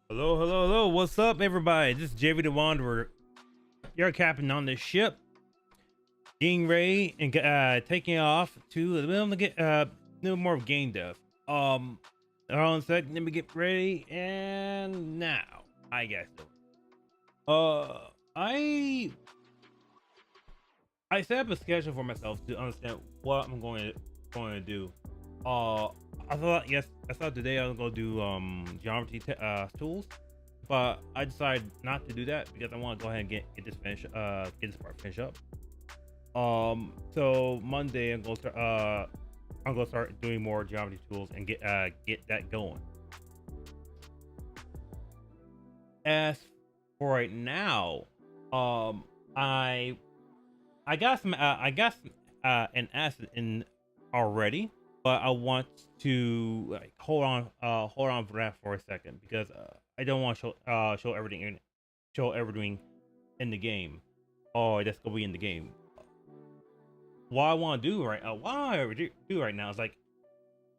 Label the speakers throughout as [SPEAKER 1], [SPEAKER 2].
[SPEAKER 1] Hello, hello, hello. What's up, everybody? This is JV the Wanderer. You're captain on this ship, getting ready and taking off to the middle to get no more of GameDev. Hold on a second. Let me get ready. And now, I guess. I set up a schedule for myself to understand what I'm going to do. I thought today I was gonna do geometry tools, but I decided not to do that because I want to go ahead and get this part finished up. So Monday I'm gonna start doing more geometry tools and get that going. As for right now, I got an asset in already, but I want to hold on for that for a second because I don't want to show everything in the game. Oh, that's gonna be in the game. What I want to do right now is like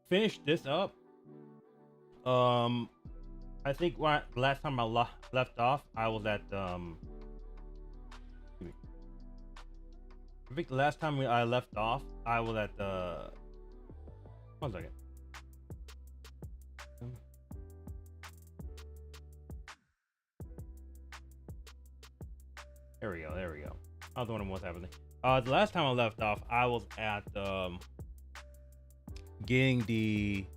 [SPEAKER 1] finish this up. I think last time I left off, I was at I think the last time I left off, I was at the. One second. There we go. There we go. I was wondering what's happening. The last time I left off, I was at getting the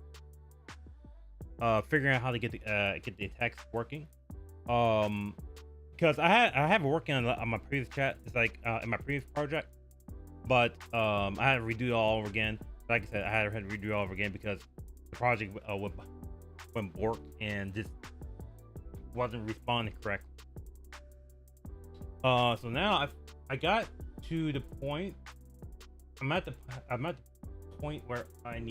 [SPEAKER 1] figuring out how to get the text working. Because I have it working on my previous chat. It's like in my previous project, but I had to redo it all over again. Like I said, I had to redo it all over again because the project went bork and just wasn't responding correctly. So now I got to the point. I'm at the point where I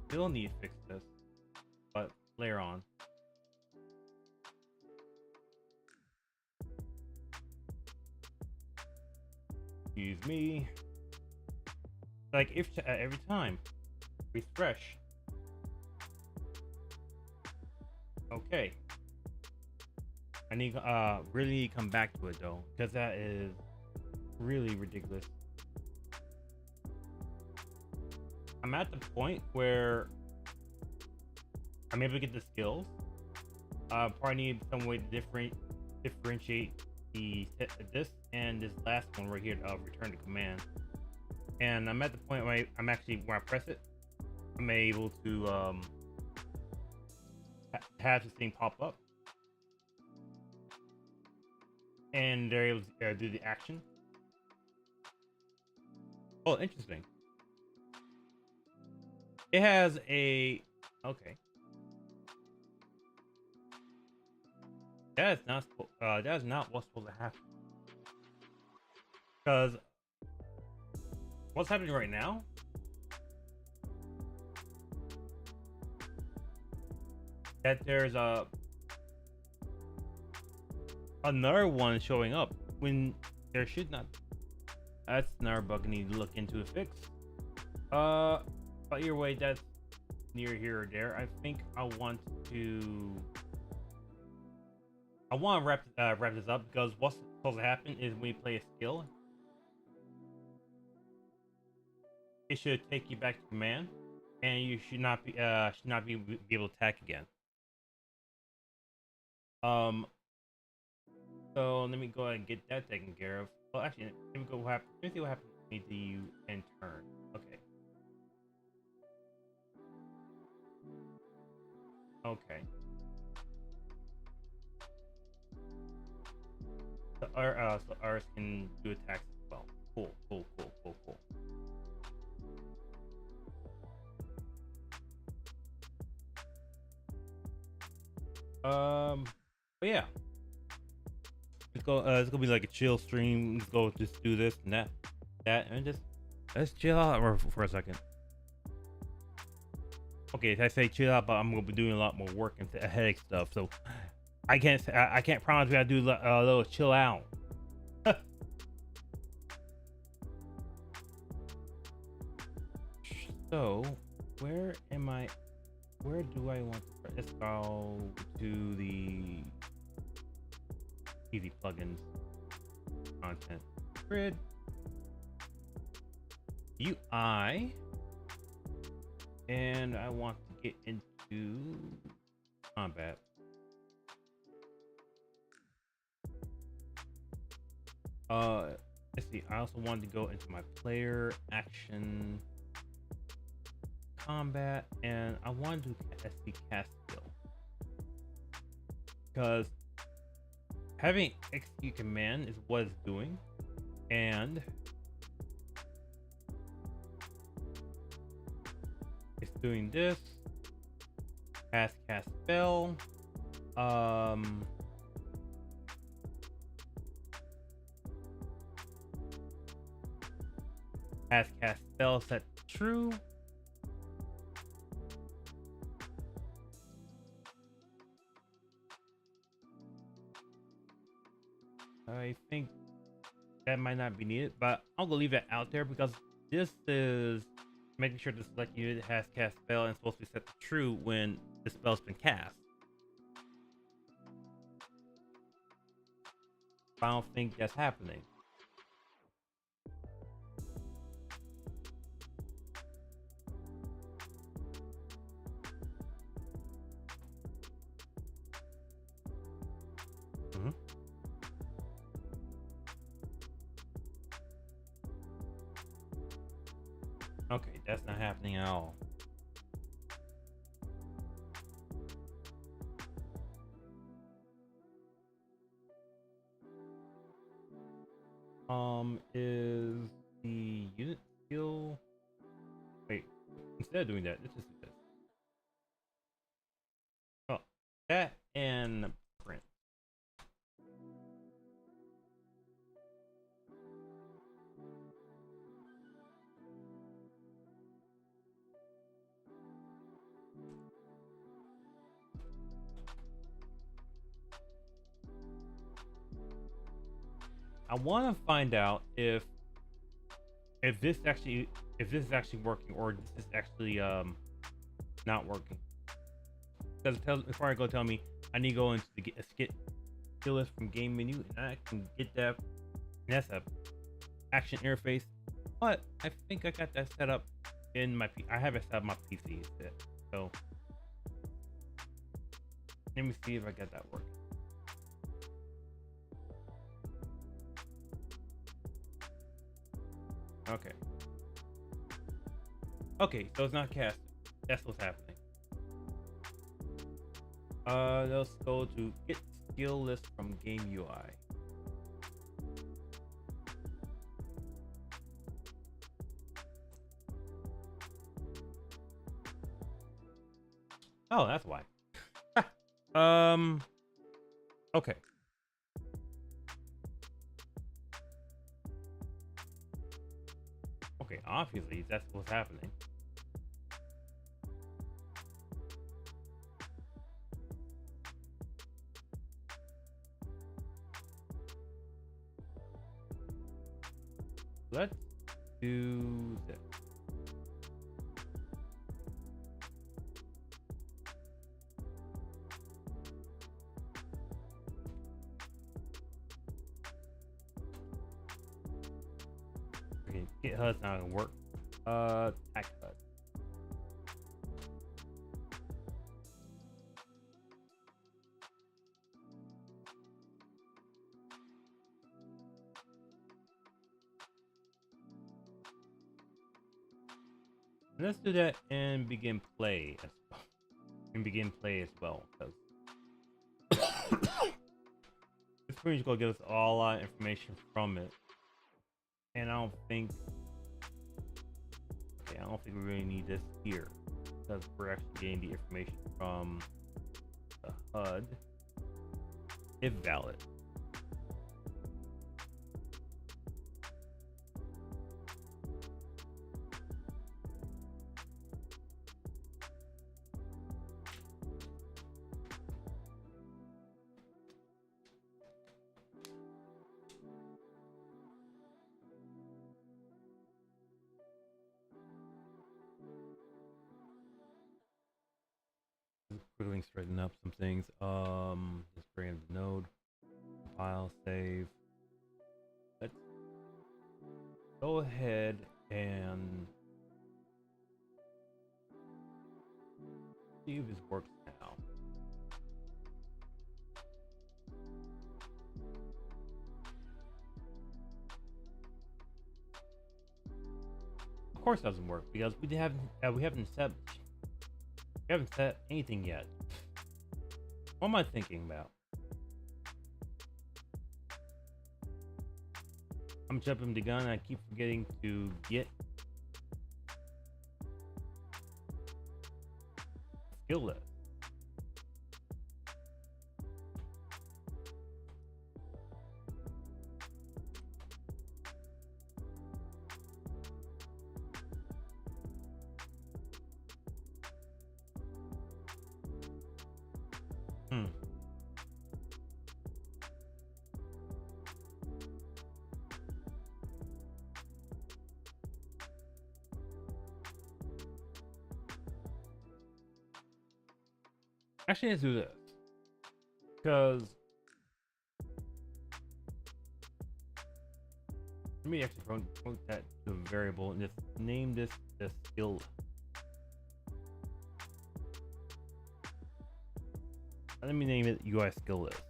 [SPEAKER 1] still need to fix this, but later on. Excuse me. Like if every time refresh. Okay. I need really come back to it though, because that is really ridiculous. I'm at the point where I'm able to get the skills. Probably need some way to differentiate this and this last one right here to return to command. And I'm at the point where when I press it, I'm able to have this thing pop up, and they're able to do the action. Oh, interesting. It has a okay. That is not what's supposed to happen. Because what's happening right now? That there's another one showing up when there should not. That's another bug I need to look into to fix. But either way, that's near here or there. I think I want to wrap this up because what's supposed to happen is when you play a skill, it should take you back to command, and you should not be able to attack again. So let me go ahead and get that taken care of. Well, actually, let me see what happens to you in turn. Okay. Okay. So ours can do attacks as well. Cool. But yeah, let's go. It's gonna be like a chill stream. Let's go, just do this and that, and just let's chill out for a second. Okay, I say chill out, but I'm gonna be doing a lot more work and headache stuff. So I can't promise you I do a little chill out. So where am I Where do I want to start? Let's go to the easy plugins, content, grid, UI, and I want to get into combat. Let's see. I also wanted to go into my player action, combat, and I wanted to do SD cast skill because having execute command is what it's doing, and it's doing this. Cast spell. Cast spell set true. I think that might not be needed, but I'm gonna leave that out there because this is making sure the select unit has cast spell and supposed to be set to true when the spell's been cast. I don't think that's happening. Okay, that's not happening at all. Is the unit skill? Wait, instead of doing that, let's just do this. Oh, that and print. I want to find out if this is actually working or this is actually not working. Because before I go, tell me I need to go into the skill list from game menu, and I can get that. And that's a action interface, but I think I got that set up in my. I have it set up my PC instead. So let me see if I got that working. Okay. Okay, so it's not casting. That's what's happening. Let's go to get skill list from game UI. Oh, that's why. Okay. Okay, obviously that's what's happening. Let's do this. Okay, get HUD's not gonna work. Tack HUD. Let's do that and begin play as well. Because this pretty much gonna give us a lot of information from it. And I don't think we really need this here because we're actually getting the information from the HUD if valid. quickly straighten up some things. Just bring in the node, compile, save. Let's go ahead and see if this works now. Of course, it doesn't work because we haven't set anything yet. What am I thinking about? I'm jumping the gun and I keep forgetting to get skill list. Actually, let's do this because let me actually promote that to a variable and just name this the skill. Let me name it UI skill list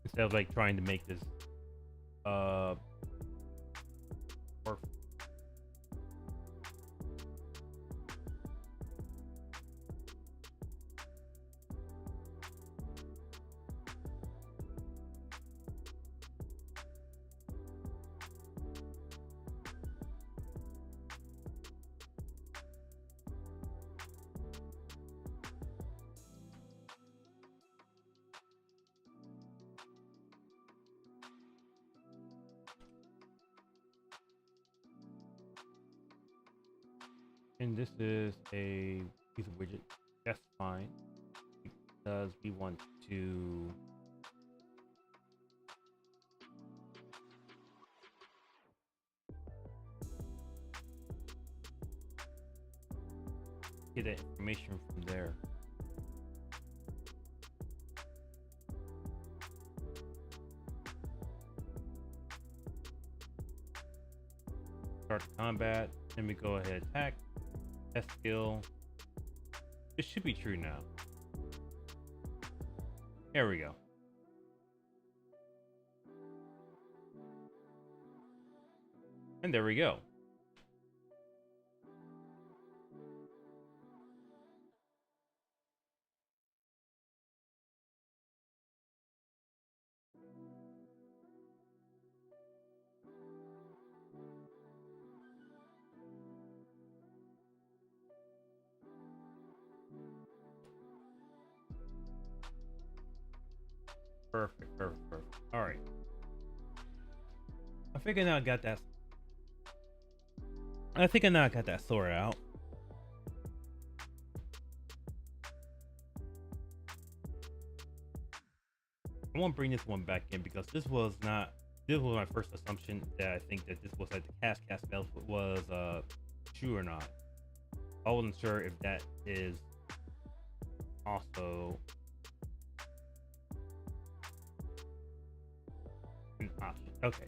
[SPEAKER 1] instead of like trying to make this work. And this is a piece of widget. That's fine because we want to get that information from there. Start combat. Then we go ahead attack. That skill. It should be true now. There we go. And there we go. Perfect, perfect, perfect. All right. I think I now got that. I think I now got that sorted out. I won't bring this one back in because this was my first assumption that I think that this was like the cast spell was true or not. I wasn't sure if that is also an option. Okay.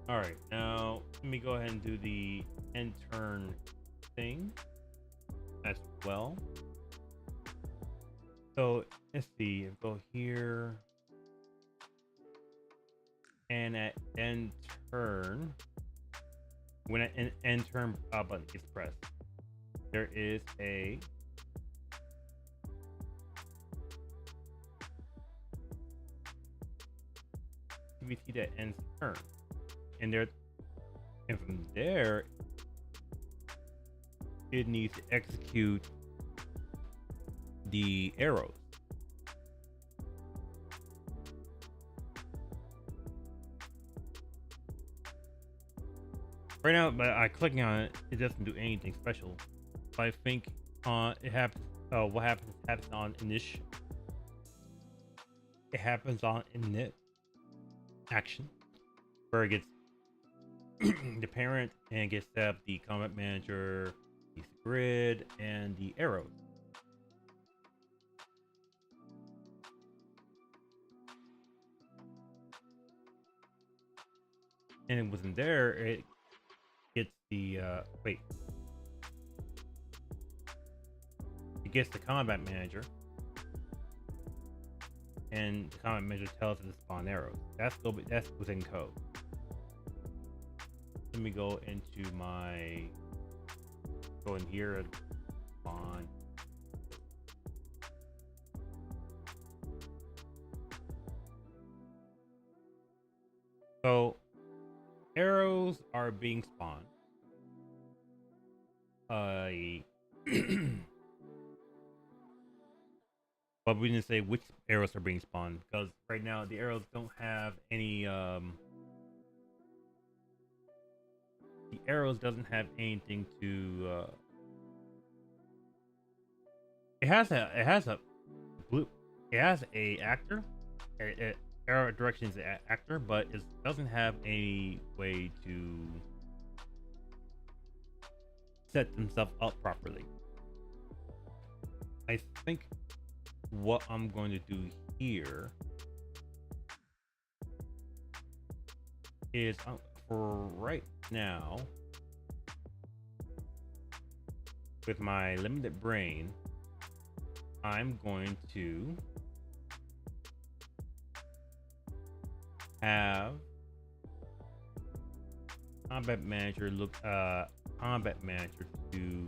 [SPEAKER 1] All right, now let me go ahead and do the end turn thing as well. So let's see, go here, and at end turn, when an end turn button is pressed, there is a activity that ends the turn. And from there, it needs to execute the arrows. Right now, by clicking on it, it doesn't do anything special. But I think it happens. What happens on initial. it happens on init action, where it gets the parent and gets set up the combat manager, the grid, and the arrows. And within there, it gets the wait. It gets the combat manager, and the combat manager tells it to spawn arrows. That's within code. Let me go into go in here and spawn. So arrows are being spawned. But we didn't say which arrows are being spawned, because right now the arrows don't have any the arrows doesn't have anything to it has a actor. Arrow direction is an actor, but it doesn't have any way to set themselves up properly. I think what I'm going to do here is for right now, with my limited brain, I'm going to have combat manager to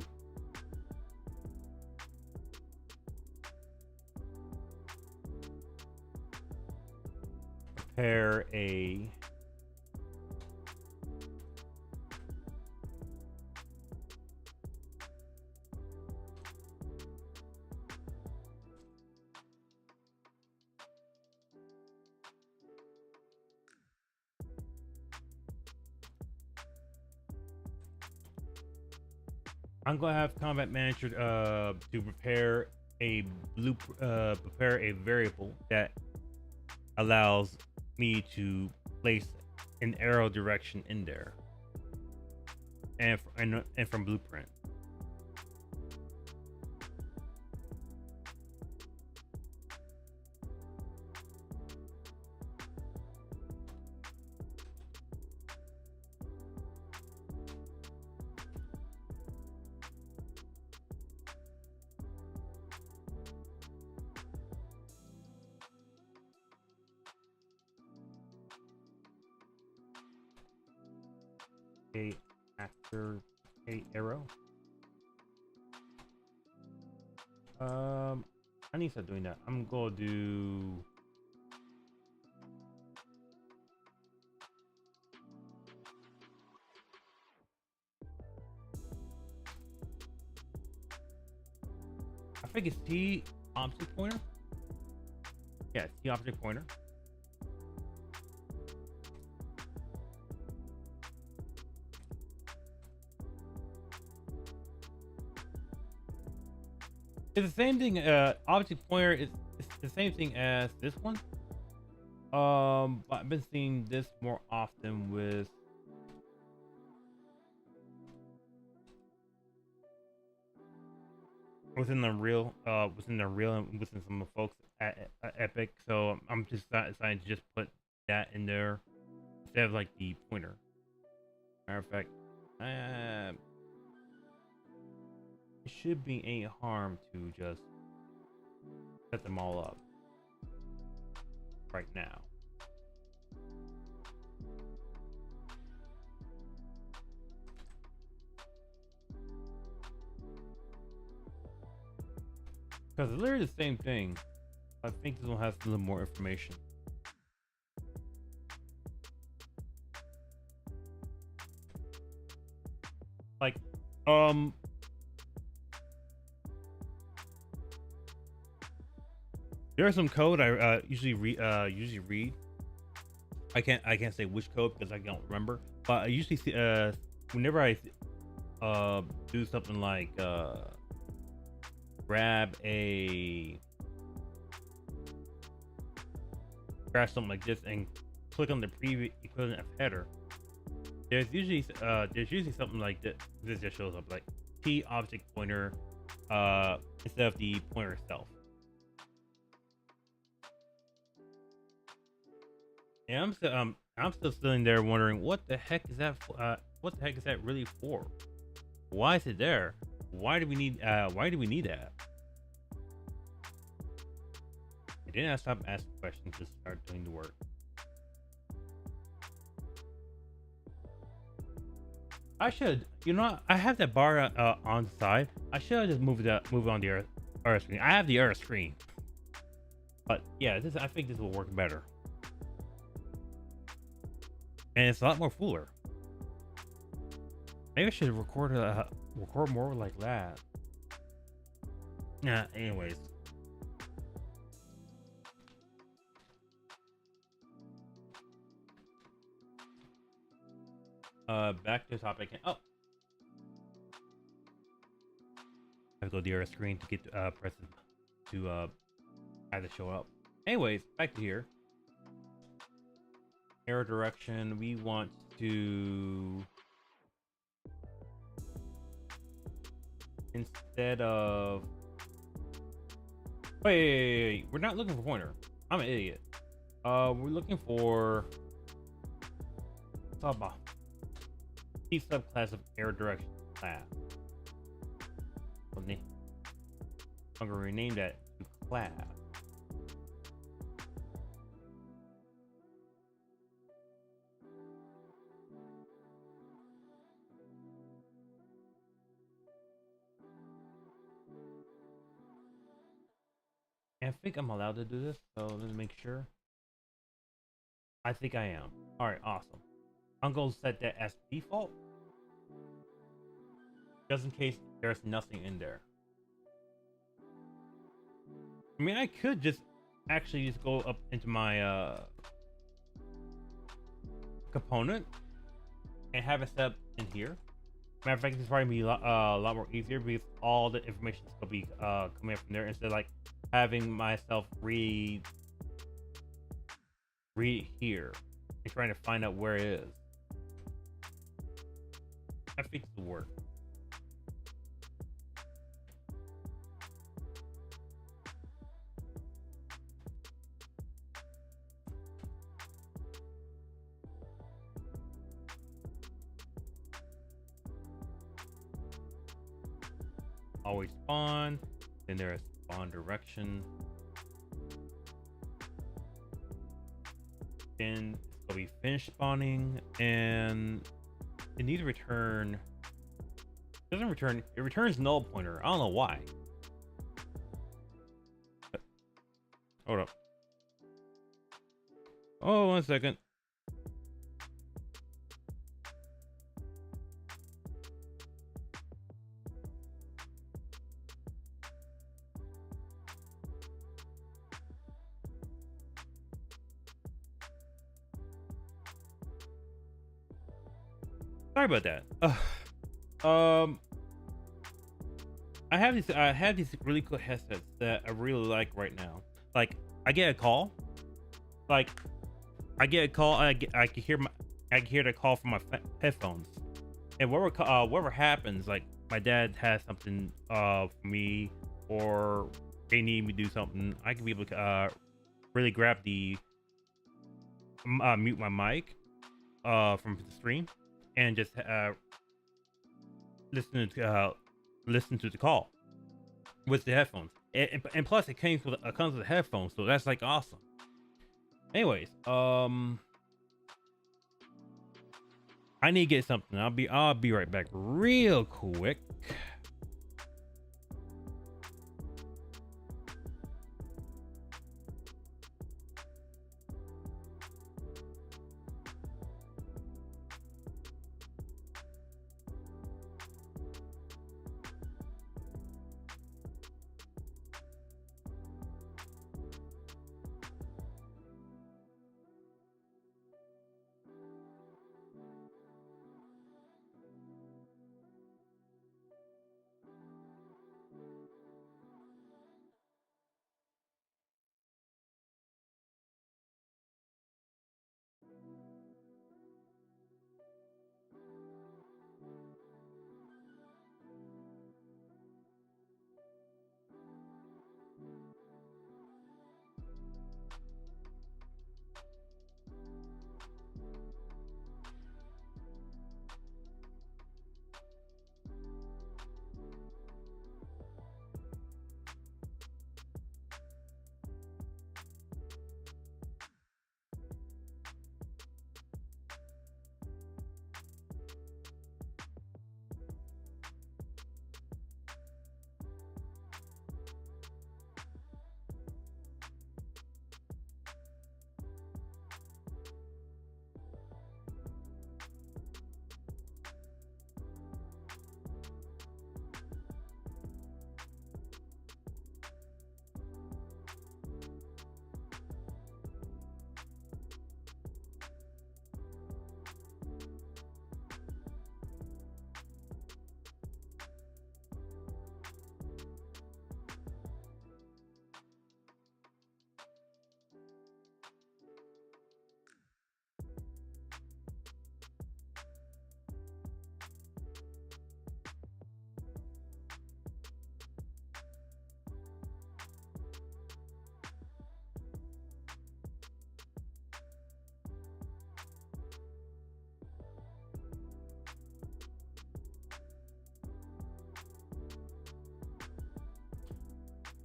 [SPEAKER 1] prepare a I'm gonna have combat manager to prepare a variable that allows me to place an arrow direction in there, and from blueprint. Actor arrow. I need to start doing that. I'm gonna do I think it's T object pointer. Yeah, T object pointer. It's the same thing. Object pointer is the same thing as this one. But I've been seeing this more often within the real, and within some of the folks at Epic. So I'm just deciding to just put that in there instead of like the pointer. Matter of fact, it should be any harm to just set them all up right now. Because it's literally the same thing. I think this one has a little more information. Like, there's some code I usually read. I can't say which code because I don't remember. But I usually see whenever I do something like grab a grab something like this and click on the previous equivalent of header, there's usually something like this. This just shows up like T object pointer instead of the pointer itself. And I'm still sitting there wondering what the heck is that what the heck is that really for? Why is it there? Why do we need that? I didn't stop asking questions, just start doing the work. I should, I have that bar on the side. I should just move on the other screen. I have the other screen, but yeah, I think this will work better, and it's a lot more fuller. Maybe I should record more like that. Anyways. Back to the topic. Oh, I have to go to the other screen to get press to have it show up. Anyways, back to here. Arrow direction. We want to, instead of wait, we're not looking for pointer. I'm an idiot. We're looking for key subclass of arrow direction class. I'm gonna rename that to class. And I think I'm allowed to do this, so let's make sure. I think I am. Alright, awesome. I'm going to set that as default, just in case there's nothing in there. I mean, I could just actually just go up into my component and have it set up in here. Matter of fact, this probably be a lot more easier because all the information is going to be coming up from there instead of like having myself read here and trying to find out where it is. I think this will work. Always spawn, then there's spawn direction. Then it's gonna be finished spawning, and it needs to return. It doesn't return. It returns null pointer. I don't know why. Hold up. Oh, 1 second. Sorry about that. I have these really cool headsets that I really like right now. Like, I get a call. Like, I get a call. I can hear the call from my headphones, and whatever happens, like my dad has something for me, or they need me to do something, I can be able to really grab the mute my mic from the stream and just listen to the call with the headphones, and plus it comes with the headphones, so that's like awesome. Anyways, I need to get something. I'll be right back real quick.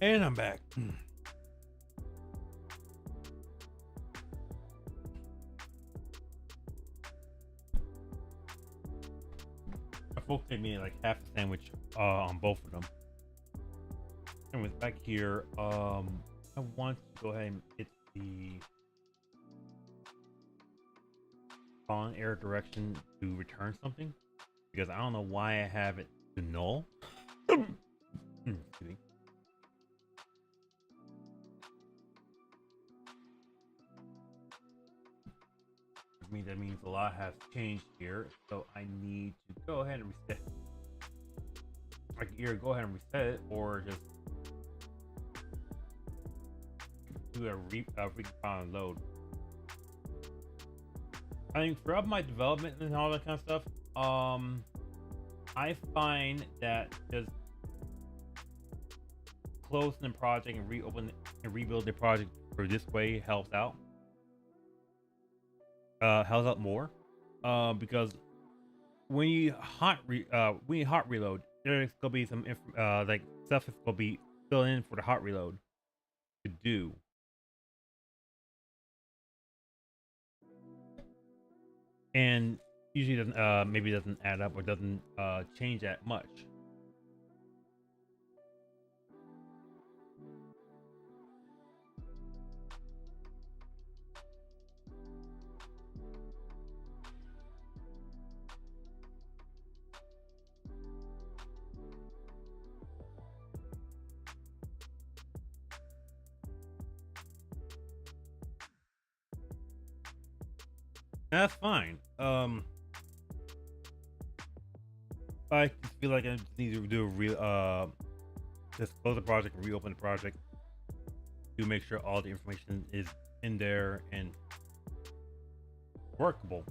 [SPEAKER 1] And I'm back. I folks gave me like half a sandwich on both of them. Anyways, back here, I want to go ahead and hit the on air direction to return something because I don't know why I have it to null. Excuse me. That means a lot has changed here, so I need to go ahead and reset. I can either go ahead and reset it or just do a recompile and load. I think throughout my development and all that kind of stuff, I find that just closing the project and reopen and rebuild the project for this way helps out. Helps out more, because when you hot reload, there's gonna be some like stuff is gonna be filled in for the hot reload to do. And usually doesn't maybe doesn't add up or doesn't change that much. That's fine. I just feel like I just need to do a real just close the project and reopen the project to make sure all the information is in there and workable.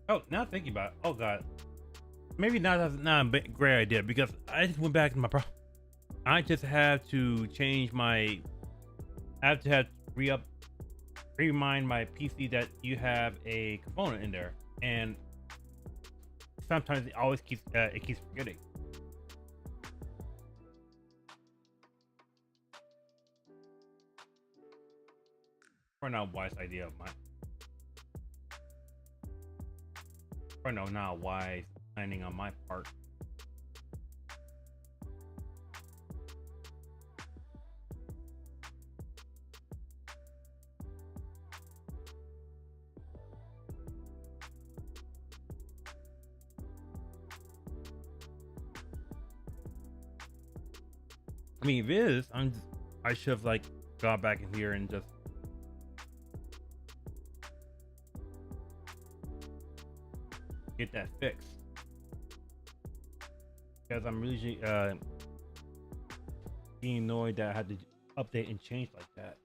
[SPEAKER 1] Oh, now thinking about it, oh god, maybe that's not a great idea because I just went back to my I just have to change my. I have to remind my PC that you have a component in there, and sometimes it always keeps forgetting. Probably not a wise idea of mine. Probably not wise planning on my part. I mean, if it is, I should have like gone back in here and just get that fixed, because I'm really being annoyed that I had to update and change like that.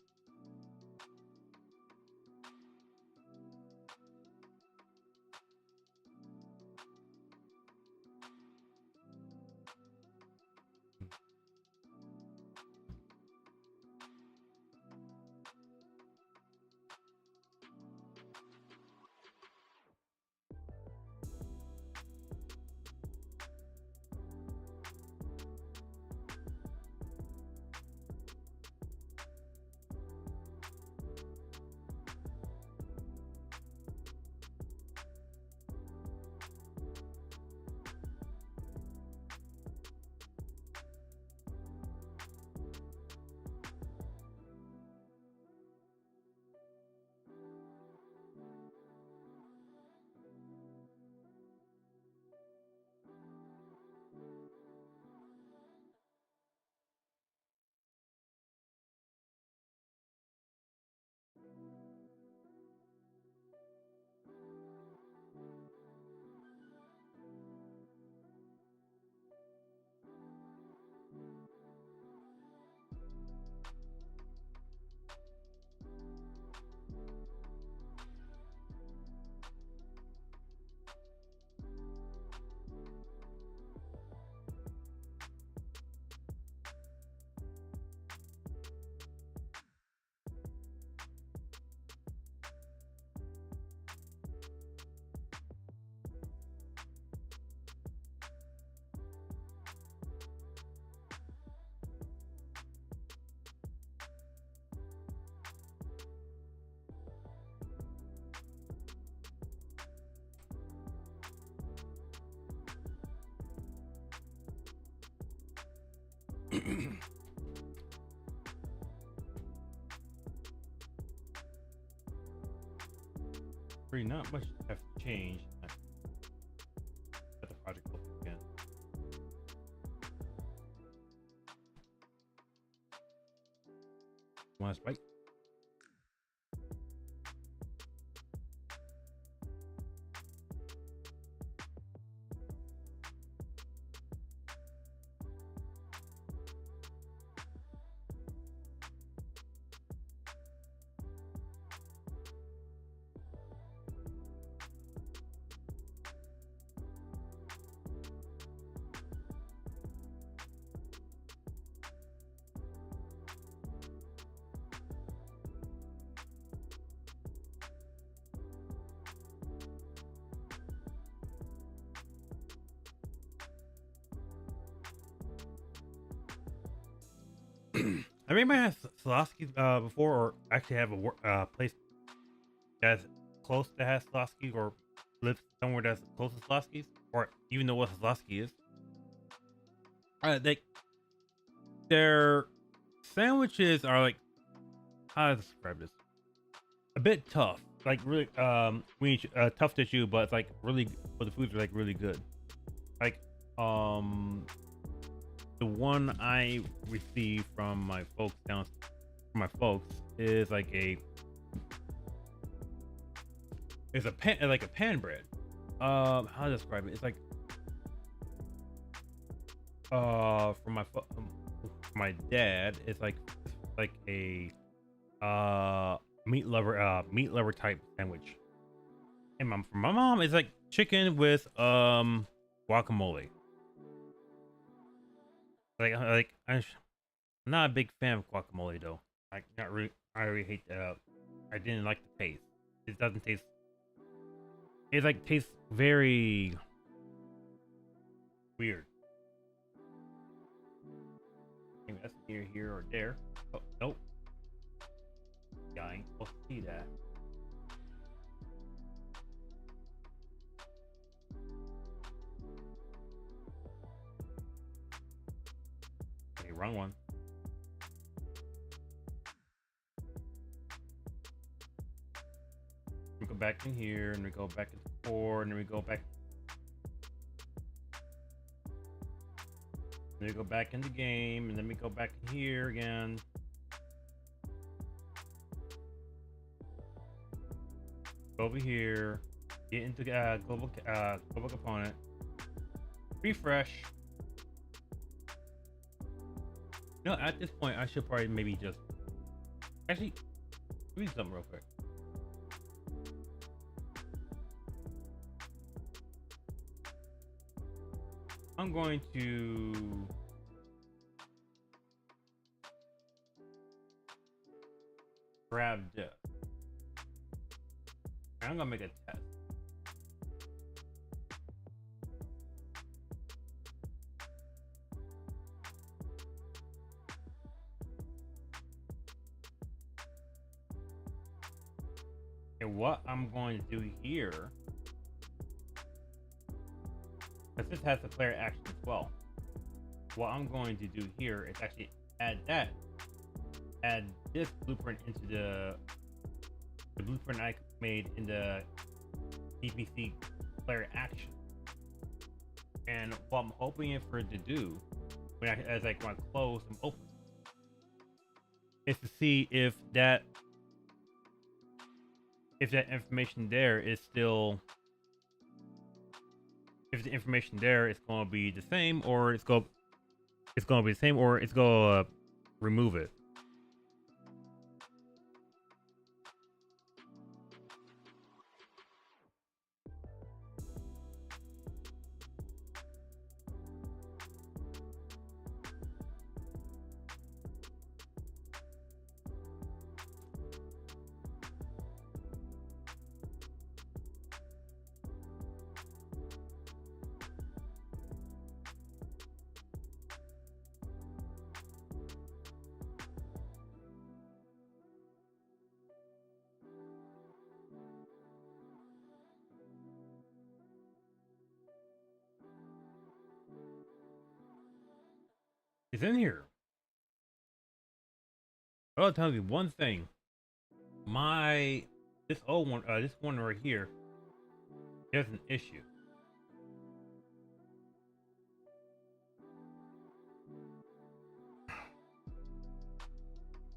[SPEAKER 1] Pretty not much have changed. Let the project open again. Want to spike? I may have Slosky before, or actually have a place that's close to has Slosky, or lives somewhere that's close to Slosky's, or even know what Slosky is. Their sandwiches are like, how to describe this? A bit tough, like really tough to chew, but it's like really, but the foods are like really good. Like the one I received from my folks is like it's a pan bread. How to describe it? It's like from my dad, it's like a meat lover type sandwich. And from my mom, it's like chicken with guacamole. I'm not a big fan of guacamole though. Like not really. I really hate that. I didn't like the taste. It doesn't taste. It like tastes very weird. Maybe that's near here or there. Oh nope. Yeah, I ain't supposed to see that. Okay, wrong one. We go back in here, and we go back into core, and then we go back. Then we go back into game, and then we go back in here again. Go over here, get into global component, refresh. No, at this point, I should probably maybe just actually read something real quick. I'm going to grab this. I'm gonna make a test. And what I'm going to do here, because this has the player action as well. What I'm going to do here is actually add this blueprint into the blueprint I made in the DPC player action. And what I'm hoping for it to do, as I want to close and open, is to see if that information there is still, if the information there is going to be the same, or it's going to be the same, or it's going to remove it. It's in here. I'll tell you one thing. This old one, this one right here, there's an issue.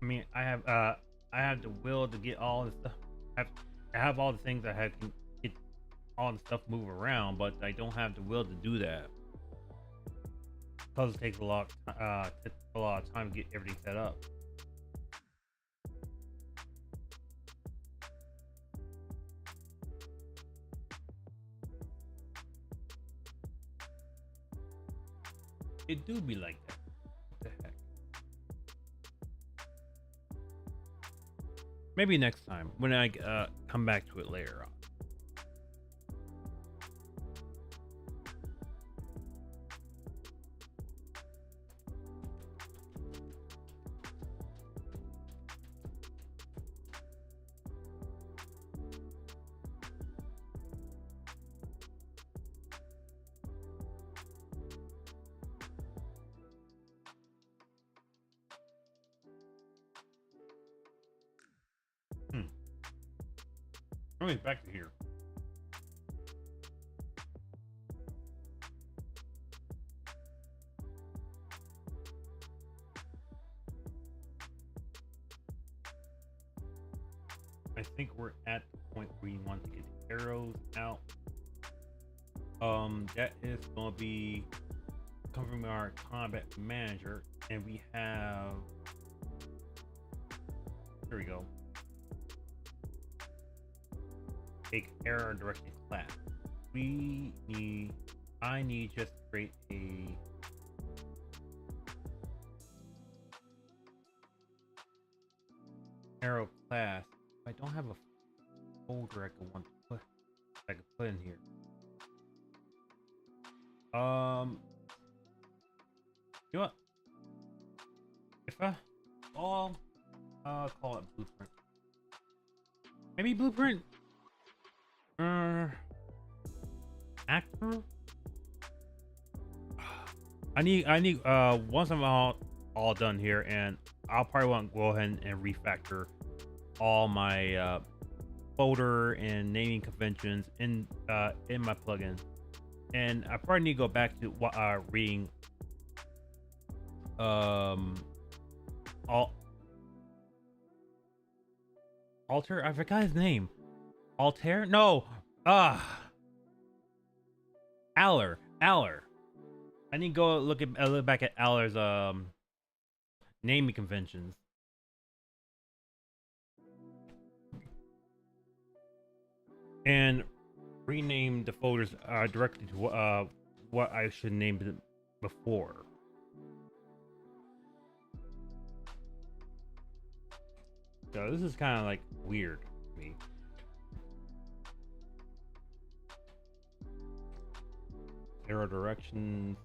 [SPEAKER 1] I mean, I have the will to get all the stuff. I have all the things I have to get all the stuff move around, but I don't have the will to do that because it takes a lot of time to get everything set up. It do be like that. What the heck? Maybe next time when I come back to it later on. Back to here. I think we're at the point where we want to get the arrows out. That is going to be coming from our combat manager, and we have. Here we go. Take error direction class. I need just to create a arrow class. I don't have a folder I can put in here. You know what? If I'll call it blueprint. Maybe blueprint. Actor. I need once I'm all done here, and I'll probably want to go ahead and refactor all my folder and naming conventions in my plugin, and I probably need to go back to reading Alter. I forgot his name. Altair? No. Aller. I need to go look back at Aller's naming conventions. And rename the folders directly to what I should name them before. So this is kind of like weird to me. Arrow directions.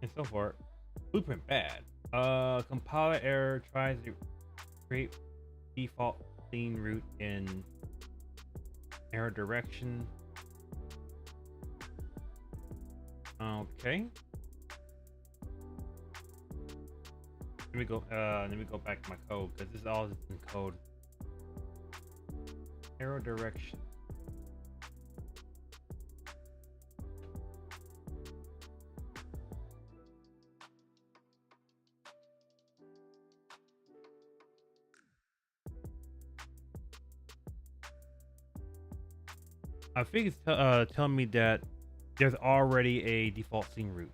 [SPEAKER 1] And so forth. Blueprint bad. Compiler error tries to create default scene route in arrow direction. Okay. Let me go back to my code because this is all in code. Arrow direction. I think it's telling me that there's already a default scene route,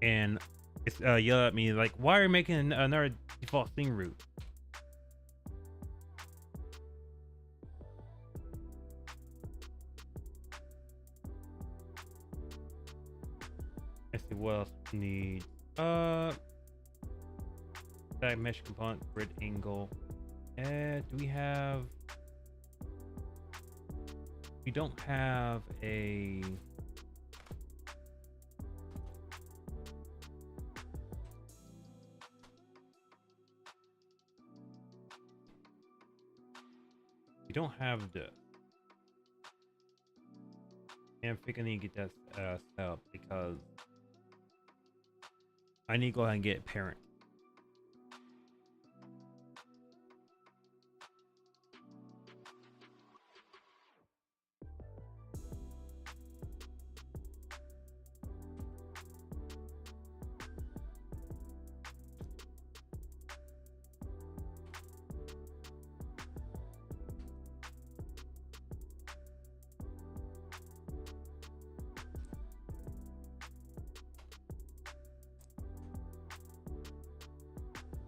[SPEAKER 1] and it's yelling at me like, why are you making another default scene route? Let's see what else we need. That mesh component, grid angle. Do we have? We don't have a You don't have this. And I think I need to get that set up because I need to go ahead and get parent.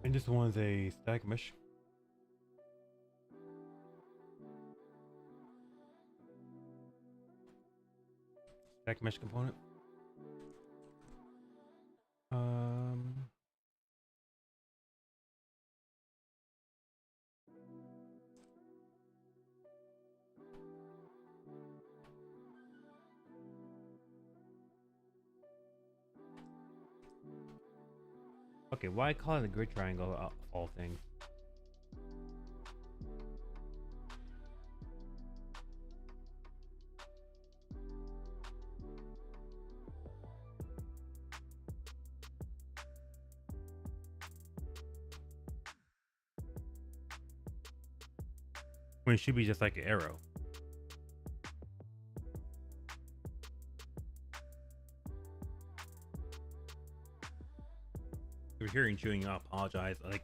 [SPEAKER 1] And this one's a static mesh. Static mesh component. Okay, why call it a grid triangle of all things? When it should be just like an arrow. If you're hearing chewing, I apologize. Like,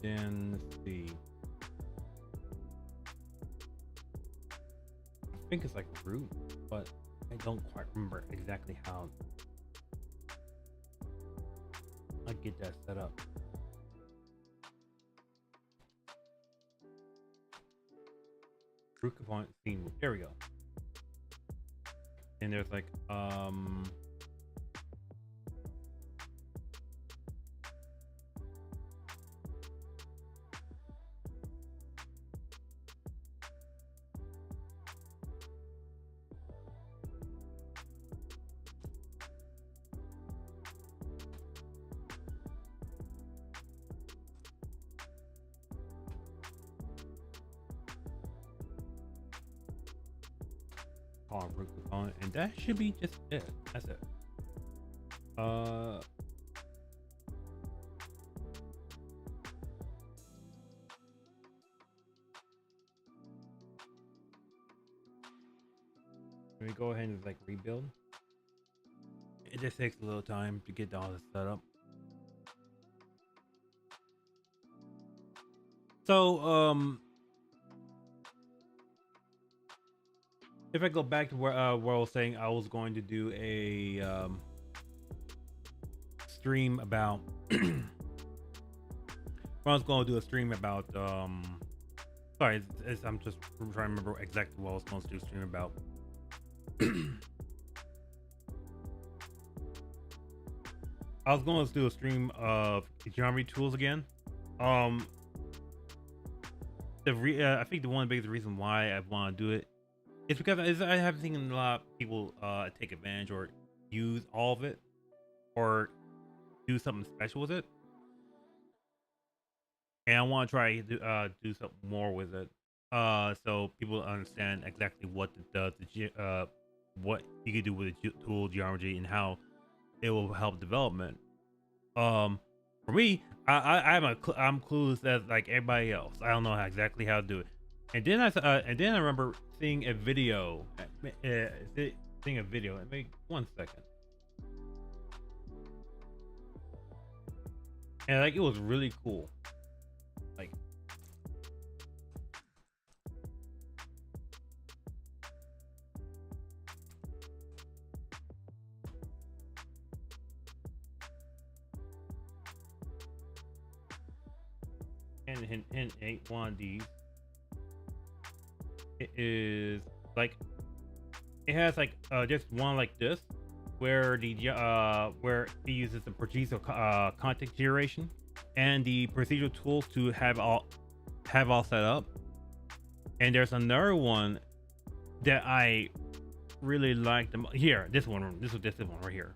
[SPEAKER 1] then let's see. I think it's like root, but I don't quite remember exactly how I get that set up. Root component scene. There we go. And there's like root component, and that should be just it. That's it. Let me go ahead and like rebuild. It just takes a little time to get all this set up. So if I go back to where I was saying I was going to do a stream about I was going to do a stream about sorry, I'm just trying to remember exactly what I was supposed to do a stream about. I was going to do a stream of geometry tools again. I think the one biggest reason why I want to do it is because I haven't seen a lot of people take advantage or use all of it or do something special with it, and I want to try to do something more with it, so people understand exactly what it does, what you can do with the tool geometry and how it will help development. For me, I'm clueless as like everybody else. I don't know exactly how to do it. And then I remember seeing a video. Seeing a video. Wait 1 second. And like it was really cool. Like hint ain't one of these. It is like it has like just one like this where the where it uses the procedural context generation and the procedural tools to have all set up. And there's another one that I really like them here. This one right here.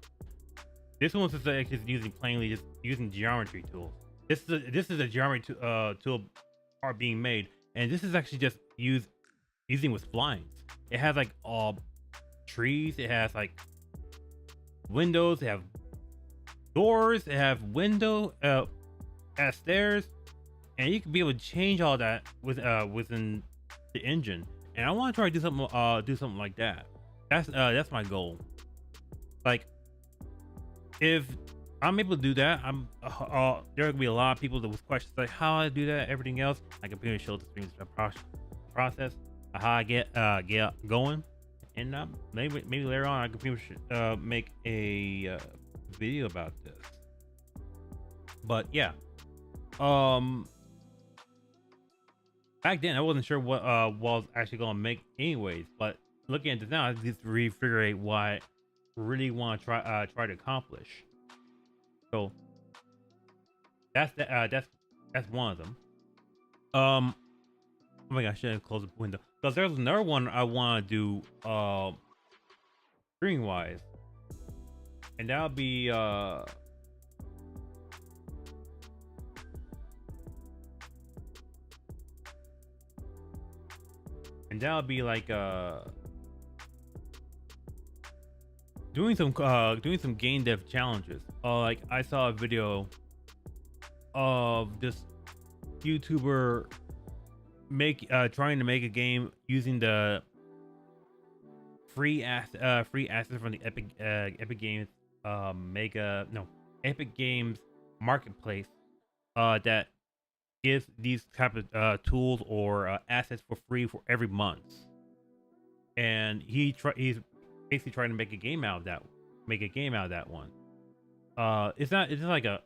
[SPEAKER 1] This one's just using plainly just using geometry tools. This is a geometry tool are being made, and this is actually just using with splines. It has like trees. It has like windows. It have doors. It have has stairs, and you can be able to change all that within the engine. And I want to try to do something like that. That's my goal. Like, if I'm able to do that, there will be a lot of people that with questions like how I do that, everything else. I can pretty much show the process of how I get going, and maybe later on I can pretty much make a video about this. But yeah, back then I wasn't sure what was actually gonna make anyways. But looking at this now, I just refigure what I really want to try to accomplish. So that's one of them. Oh my gosh, I should have closed the window because there's another one I want to do streaming wise, and that'll be like doing some game dev challenges. Like I saw a video of this YouTuber trying to make a game using the free assets from the Epic Games Epic Games marketplace that gives these type of tools or assets for free for every month. And he's basically trying to make a game out of that one. It's not like a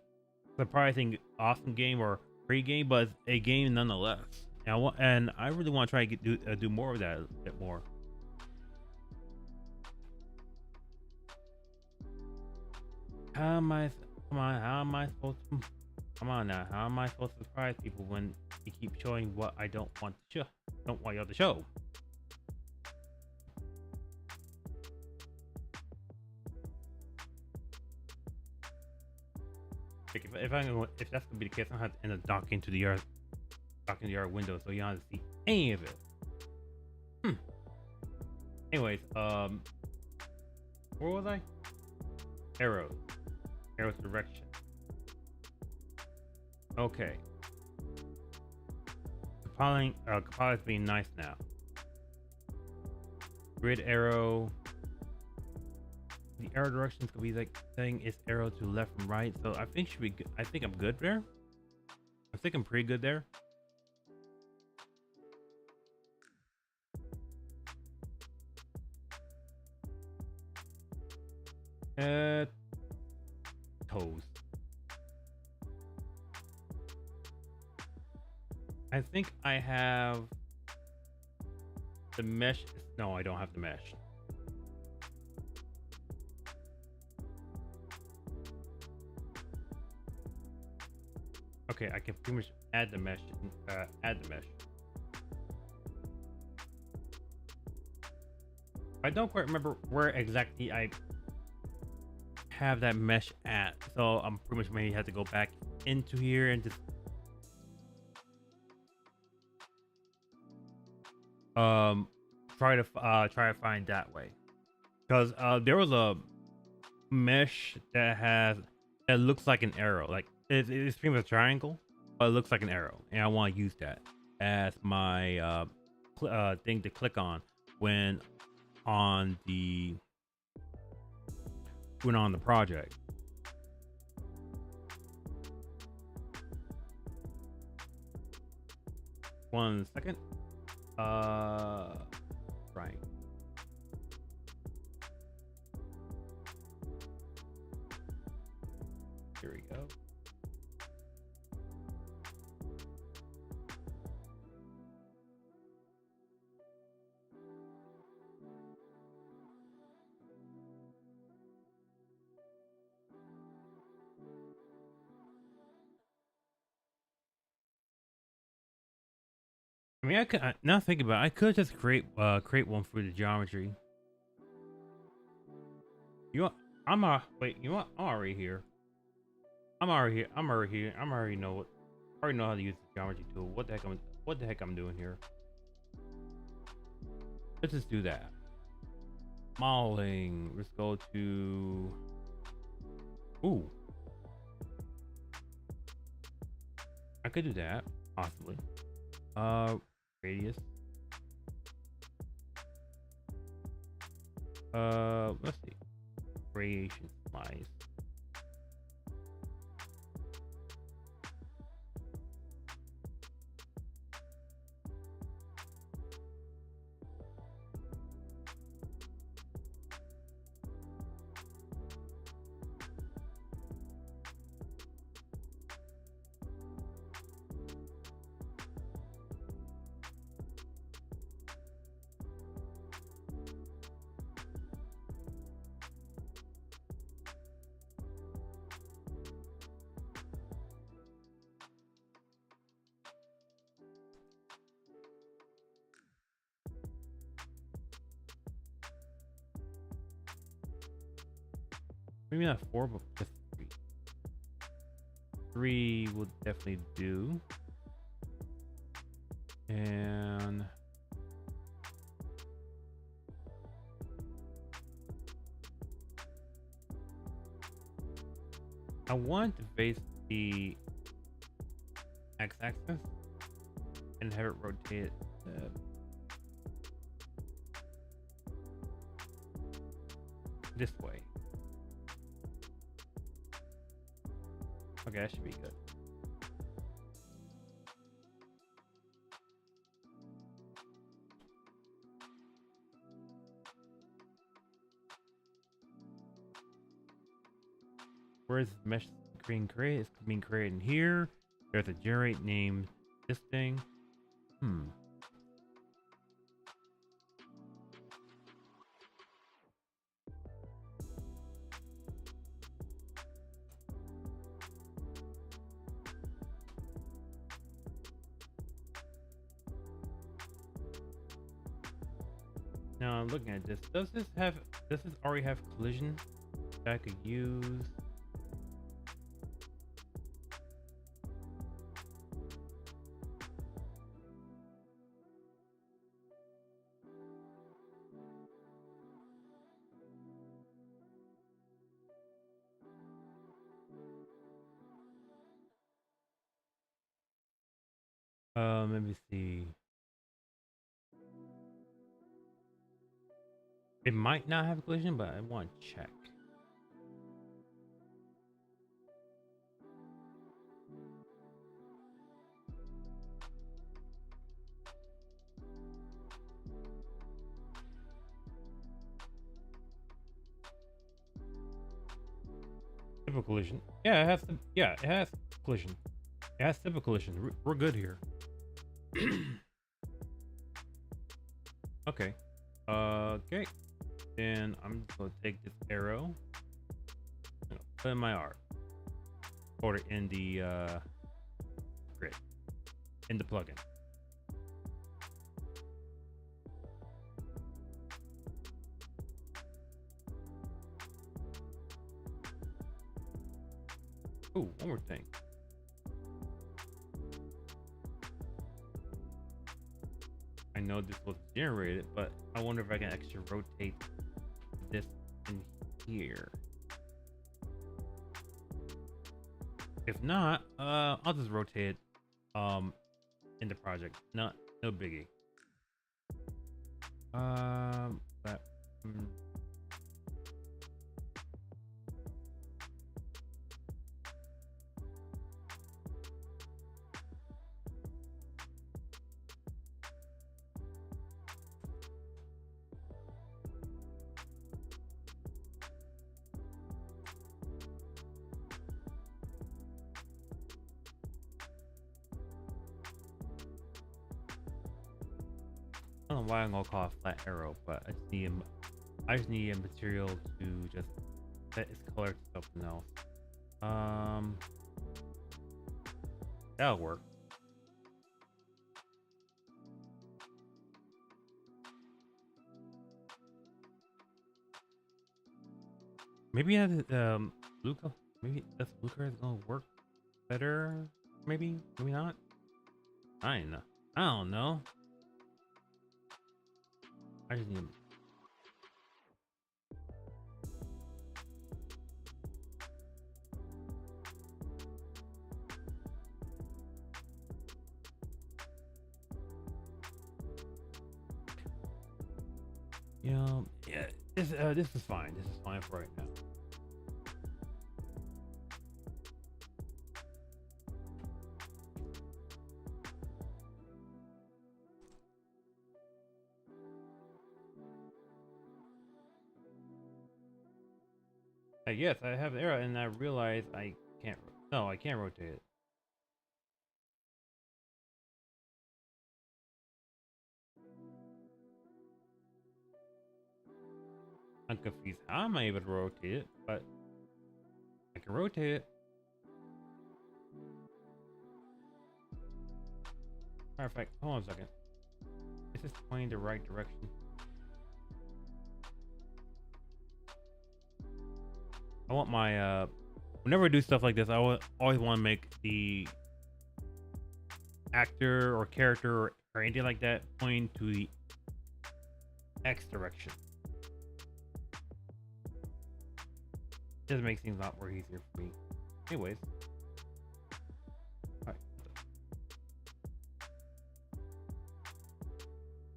[SPEAKER 1] surprising awesome game or free game, but it's a game nonetheless. And I really want to try to do more of that a bit more. How am I supposed to come on now? How am I supposed to surprise people when you keep showing what I don't want y'all to show? If that's gonna be the case, I'm gonna have to end up docking the yard window so you don't have to see any of it. Anyways, where was I? Arrows direction. Okay. Compiler's being nice now. Grid arrow. The arrow directions could be like saying it's arrow to left and right, so I think should be good. I think I'm good there. I think I'm pretty good there. Toes. I think I have the mesh. No, I don't have the mesh. Okay, I can pretty much add the mesh. I don't quite remember where exactly I have that mesh at, so I'm pretty much maybe have to go back into here and just try to find that way, because there was a mesh that looks like an arrow, like it's pretty much a triangle, but it looks like an arrow, and I want to use that as my thing to click on when on the project. One second. Right. Here we go. I mean, I could now think about it, I could just create one for the geometry. You want, wait, you know what? I'm already here. I'm already here. I'm already here. I'm already know what I already know how to use the geometry tool. What the heck I'm doing here? Let's just do that. Modeling. Let's go to ooh. I could do that, possibly. Radius. Let's see. Radiation slice. Maybe not 4, but just 3. 3 will definitely do. And I want to face the x-axis and have it rotate this way. Okay, that should be good. Where's the mesh screen create? It's being created in here. There's a generate name this thing. Now I'm looking at this. Does this already have collision that I could use? Let me see. It might not have collision, but I want to check. Typical collision. Yeah, it has to. Yeah, it has collision. It has typical collision. We're good here. Okay. Okay. Then I'm just gonna take this arrow, put in my art, put it in the grid, in the plugin. Oh, one more thing. I know this was generated, but I wonder if I can actually rotate this in here. If not, I'll just rotate it in the project. No biggie. But I don't know why I'm gonna call it flat arrow, but I just need a material to just set its color to something else. That'll work. Maybe Luca. Maybe this Luca is gonna work better. Maybe not. I don't know. I don't know. I just need. Yeah. This is fine. This is fine for right now. Yes, I have the arrow, and I realize I can't. No, I can't rotate it. I'm confused how am I able to rotate it, but I can rotate it. Matter of fact, hold on a second. Is this pointing the right direction? I want my whenever I do stuff like this, I always want to make the actor or character or anything like that pointing to the X direction. Just makes things a lot more easier for me. Anyways. Alright.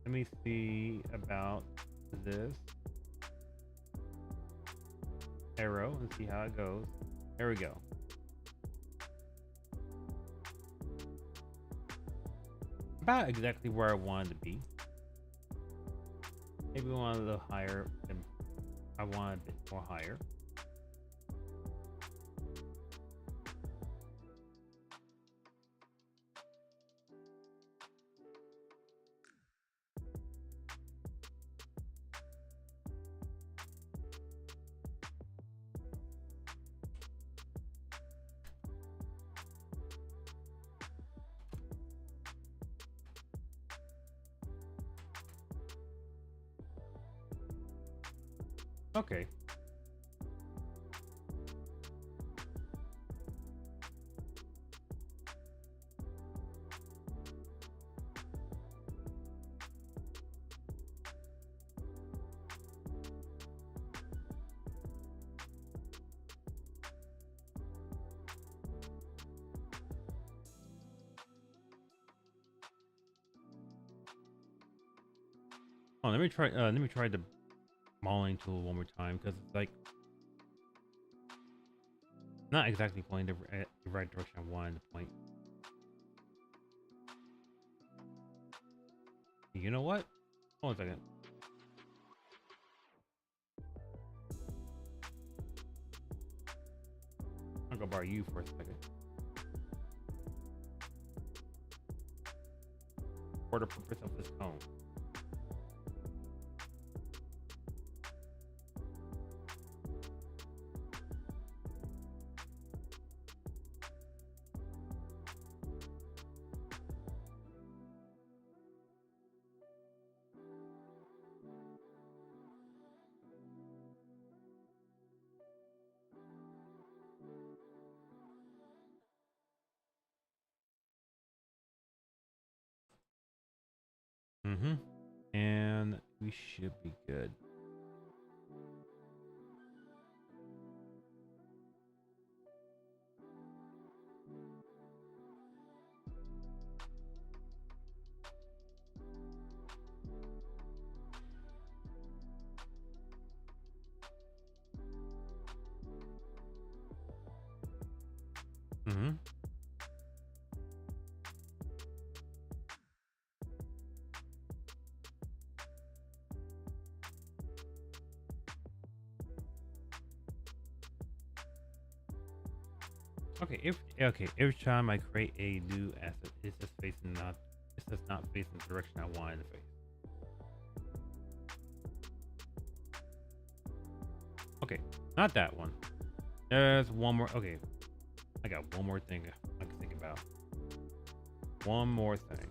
[SPEAKER 1] Let me see about this arrow and see how it goes. There we go. About exactly where I wanted to be. Maybe one a little higher than I want, a bit more higher. Okay. Oh, let me try the mauling tool one more time because it's like not exactly pointing the right direction I wanted to point. You know what? Hold on a second. I'll go borrow you for a second. For the purpose of this cone. And we should be good. Okay, every time I create a new asset, it's just not facing the direction I want it to face. Okay, not that one. There's one more. Okay, I got one more thing I can think about. One more thing.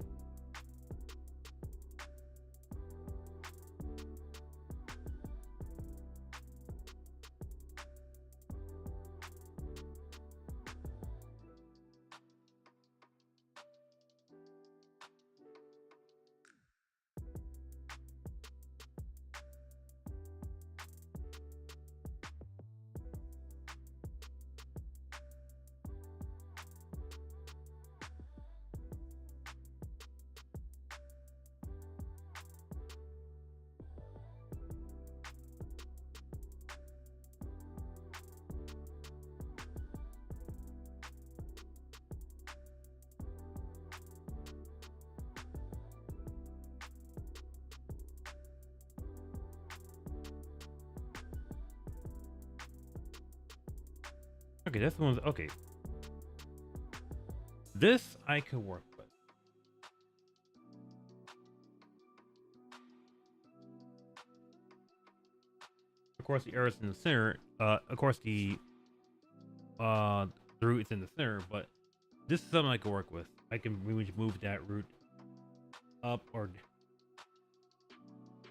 [SPEAKER 1] Okay, that's the one. Okay, this I could work with. Of course, the arrow's in the center. Of course, the root is in the center, but this is something I can work with. I can move that root up or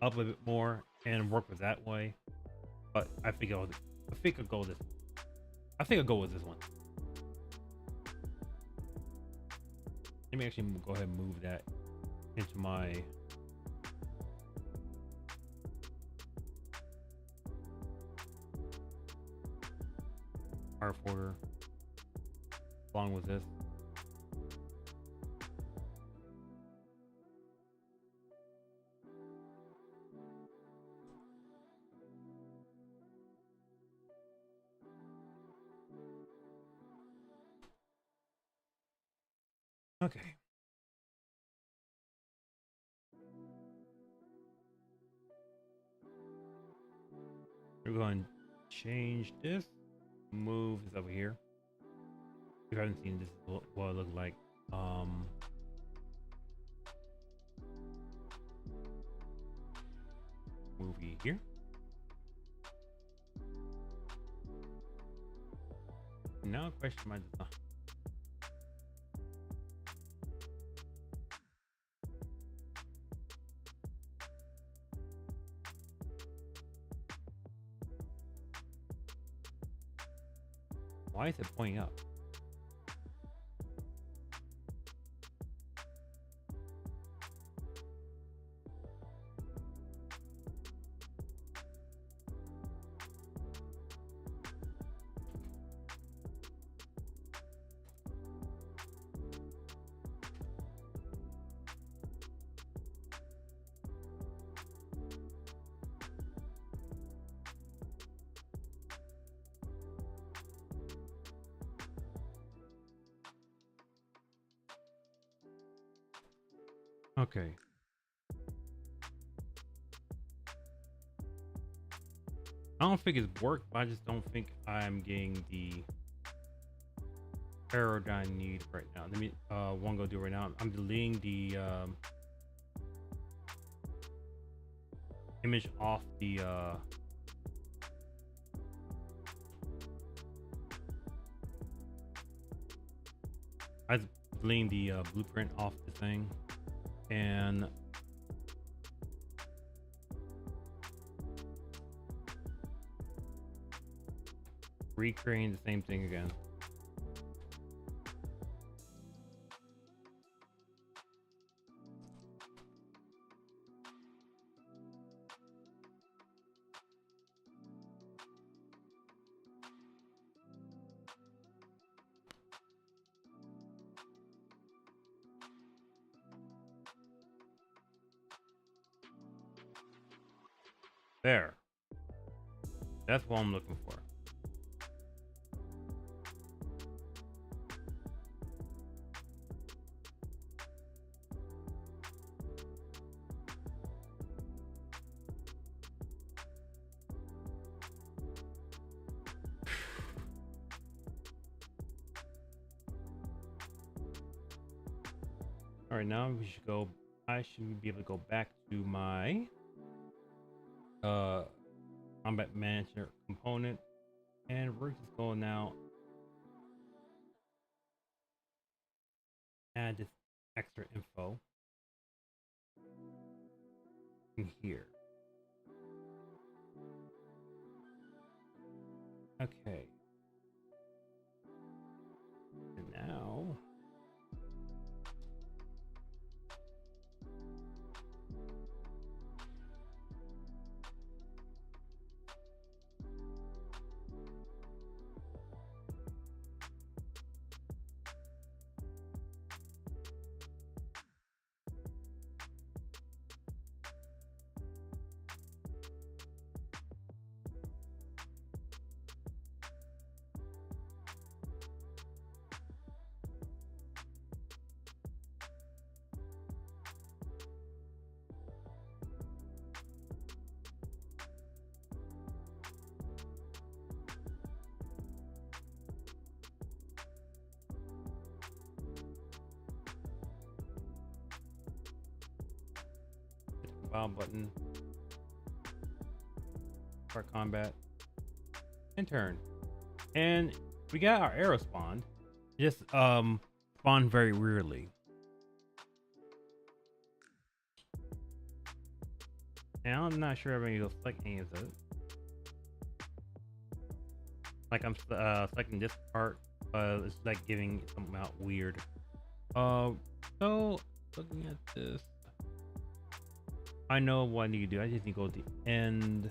[SPEAKER 1] up a bit more and work with that way. But I think I'll go this. I think I'll go with this one. Let me actually go ahead and move that into my art folder along with this. Okay. We're going to change this, move this over here. If you haven't seen this, is what it looks like. Movie here. Now question my design. Why is it pointing up? Okay. I don't think it's worked, but I just don't think I'm getting the error that I need right now. Let me one go do it right now. I'm deleting the image off the I was deleting the blueprint off the thing. And recreating the same thing again. There. That's what I'm looking for. All right, now we should go. I should be able to go back to my combat manager component, and we're just going now add this extra info in here. Okay, and now file button, start combat, and turn. And we got our arrow spawned. Just spawned very weirdly. And I'm not sure if I'm gonna select any of those. Like I'm selecting this part, it's like giving something out weird. So looking at this, I know what I need to do. I just need to go to the end.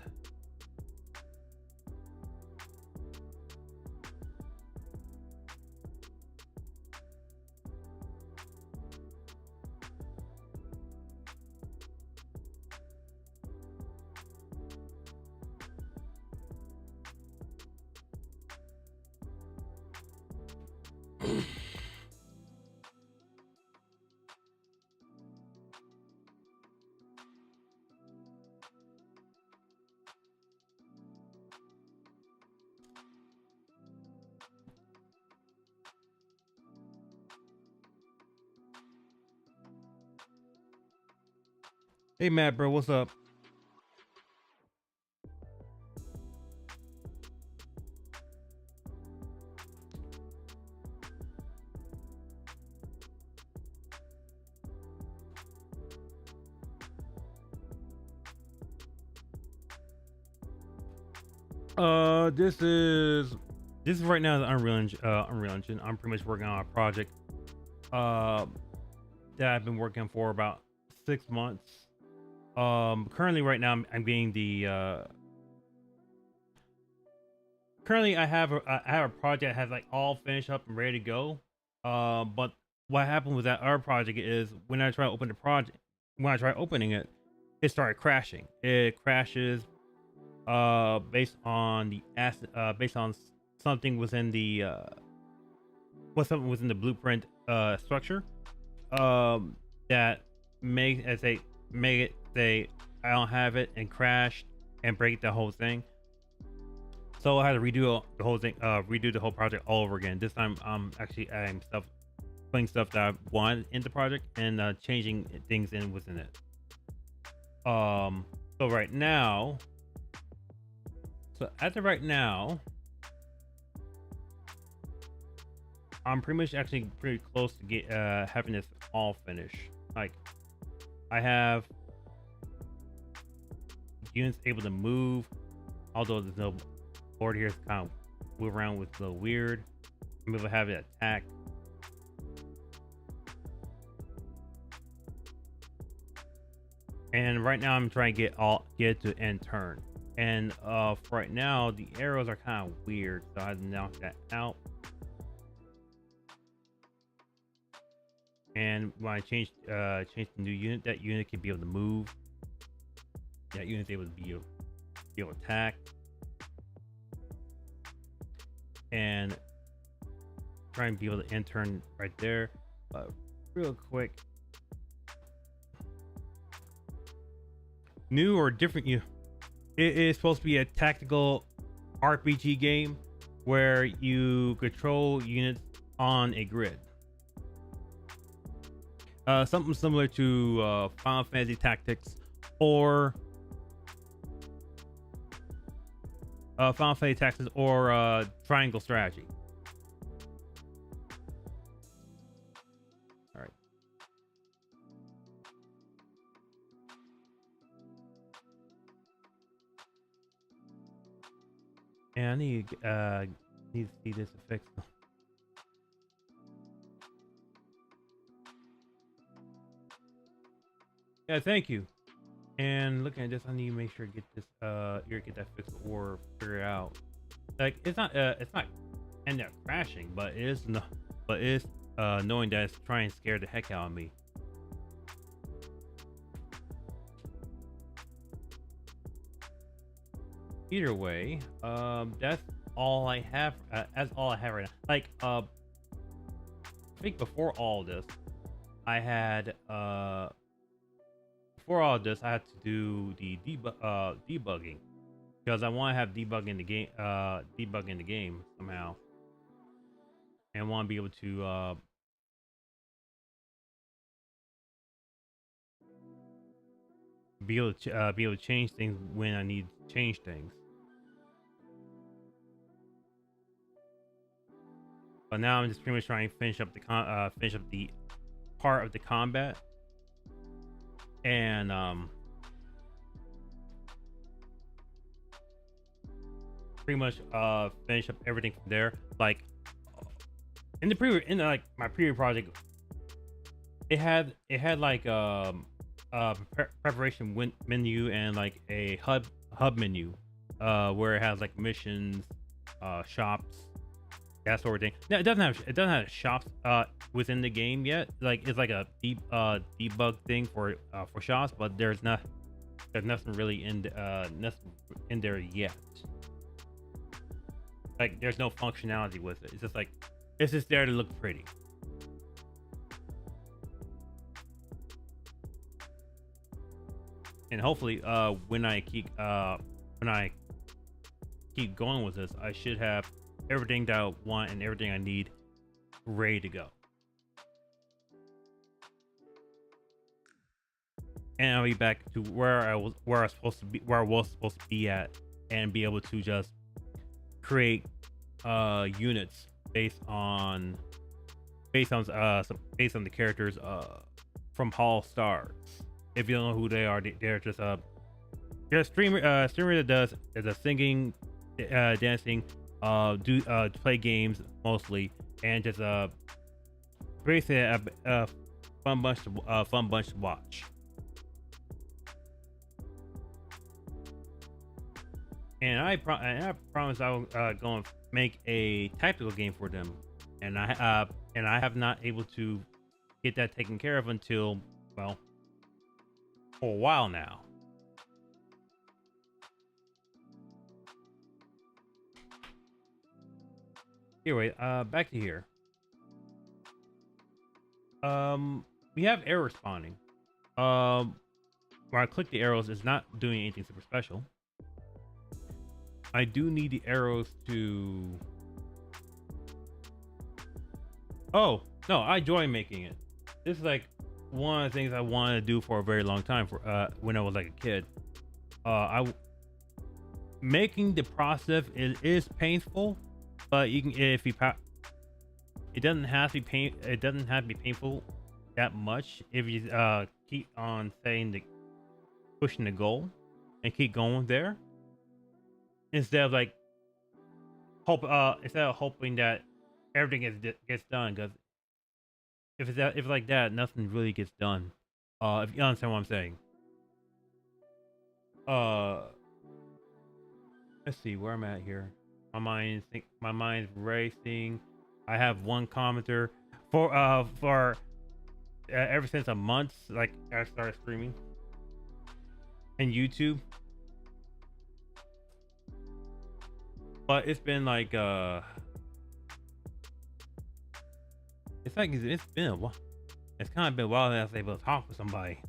[SPEAKER 1] Hey Matt, bro, what's up? This is right now the Unreal Engine. I'm pretty much working on a project that I've been working for about 6 months. Currently right now I'm getting the currently I have a project that has like all finished up and ready to go. But what happened with that other project is when I try to open the project, when I try opening it, it started crashing. It crashes based on the based on something within the something within the blueprint structure that make it say I don't have it and crash and break the whole thing. So I had to redo the whole thing, redo the whole project all over again. This time I'm actually adding stuff, putting stuff that I wanted in the project and changing things in within it. So right now, right now, I'm pretty much actually pretty close to get having this all finished. Like I have units able to move, although there's no board here. It's kind of move around with a little weird. I'm able to have it attack. And right now I'm trying to get it to end turn. And for right now the arrows are kind of weird, so I had to knock that out. And when I change the new unit, that unit can be able to move. That unit's able to be able to attack. And try and be able to end turn right there. Real quick, new or different, it is supposed to be a tactical RPG game where you control units on a grid. Something similar to Final Fantasy Tactics or Triangle Strategy. All right. And I need to see this fixed. Yeah, thank you. And looking at this, I need to make sure to get this get that fixed or figure it out. Like it's not end up crashing, but it is knowing that it's trying to scare the heck out of me. Either way, that's all I have. That's all I have right now. Like I think before all this, I had before all this, I had to do the debugging because I want to have debugging the game somehow, and want to be able to be able to change things when I need to change things. But now I'm just pretty much trying to finish up the part of the combat, and pretty much finish up everything from there. Like like my previous project, it had like preparation menu and like a hub menu, where it has like missions, shops, that sort of thing. Now it doesn't have shops within the game yet. Like it's like a debug thing for shops, but there's nothing really nothing in there yet. Like there's no functionality with it. It's just there to look pretty. And hopefully when I keep going with this, I should have everything that I want and everything I need ready to go. And I'll be back to where I was supposed to be at, and be able to just create units based on the characters from Hall Stars. If you don't know who they are, they're just they're a streamer that does the singing, dancing, play games mostly, and just basically a fun bunch to watch. And I promise I will go and make a tactical game for them, and I have not able to get that taken care of until, well, for a while now. Anyway, back to here. We have arrows spawning. Where I click the arrows, it's not doing anything super special. I do need the arrows to... Oh, no, I enjoy making it. This is like one of the things I wanted to do for a very long time, for when I was like a kid. Making the process is painful, but you can, it doesn't have to be painful that much if you keep on pushing the goal and keep going there, instead of hoping that everything gets done. Because if it's like that, nothing really gets done. If you understand what I'm saying. Let's see where I'm at here. My mind's racing. I have one commenter for ever since a month, like I started streaming and YouTube. But it's been like it's been a while. It's kind of been a while since I was able to talk with somebody.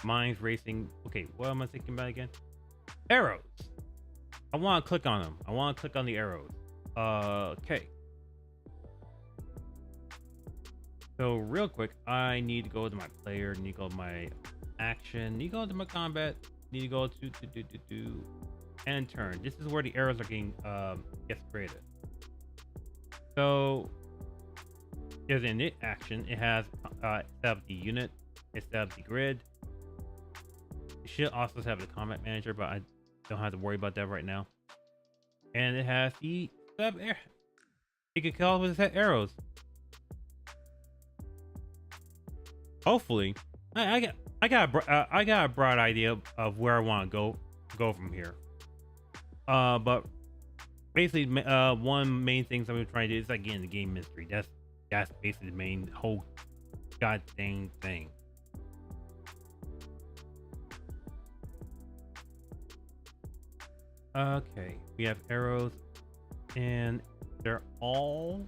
[SPEAKER 1] Mind's racing. Okay, what am I thinking about again? Arrows. I want to click on them. I want to click on the arrows. Okay. So real quick, I need to go to my player. Need to go to my action. Need to go to my combat. Need to go to and turn. This is where the arrows are getting gets created. So there's an init action. It has set up the unit. It set up the grid. It should also have the combat manager, but I don't have to worry about that right now. And it has the sub air. You can call with set arrows. Hopefully, I got a broad idea of where I want to go from here. But basically, one main thing I'm trying to do is like getting the game mystery. That's basically the main whole goddamn thing. Okay, we have arrows, and they're all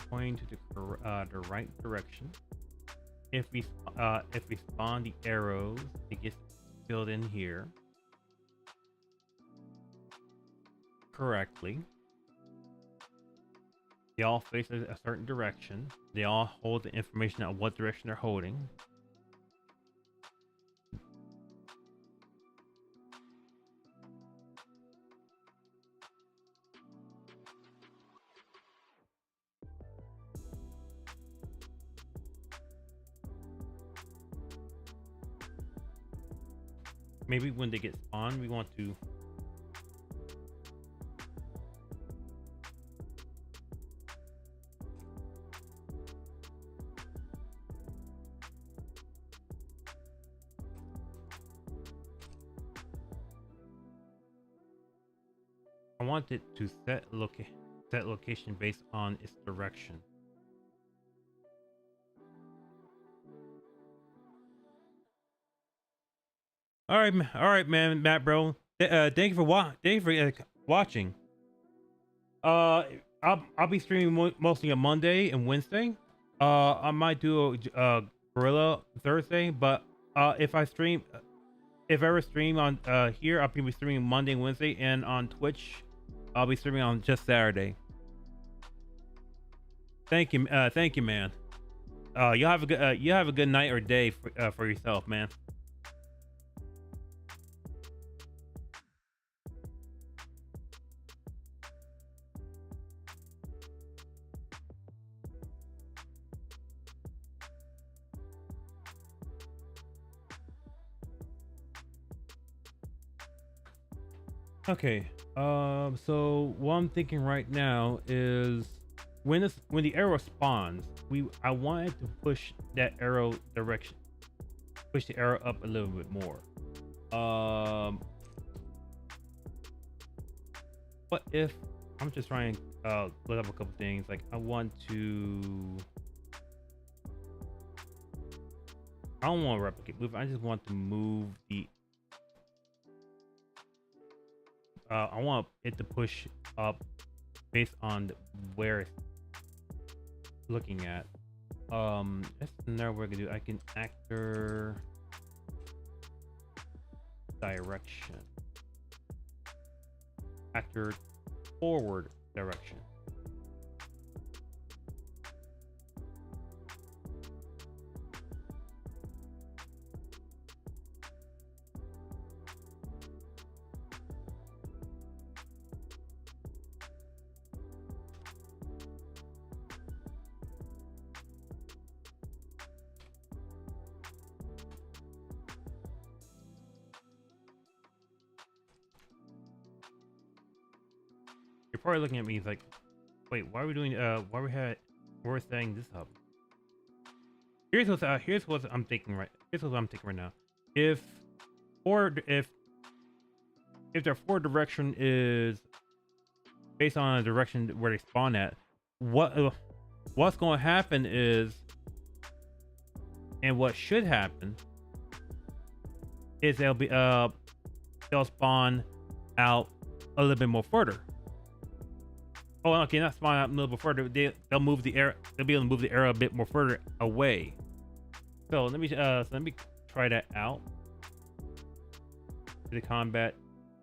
[SPEAKER 1] pointing to the right direction. If we spawn the arrows, it gets filled in here correctly. They all face a certain direction. They all hold the information on what direction they're holding. Maybe when they get spawned, we want to I want it to set location based on its direction. All right, man, Matt, bro. Thank you for watching. I'll be streaming mostly on Monday and Wednesday. I might do a Gorilla Thursday, but if I ever stream on here, I'll be streaming Monday and Wednesday, and on Twitch, I'll be streaming on just Saturday. Thank you, man. You have a good night or day for yourself, man. Okay, so what I'm thinking right now is when the arrow spawns, I wanted to push that arrow direction, push the arrow up a little bit more. What if I'm just trying to look up a couple things? Like I don't want to replicate move. I just want to move the. I want it to push up based on where it's looking at. That's another way I can do. I can actor direction, actor forward direction. You're probably looking at me like, wait, why are we doing we're setting this up? Here's what I'm thinking right now. If their forward direction is based on the direction where they spawn at, what's going to happen is, and what should happen is they'll spawn out a little bit more further. Oh, okay, not spawn out a little bit further. They'll move the arrow. They'll be able to move the arrow a bit more further away. So let me try that out. The combat,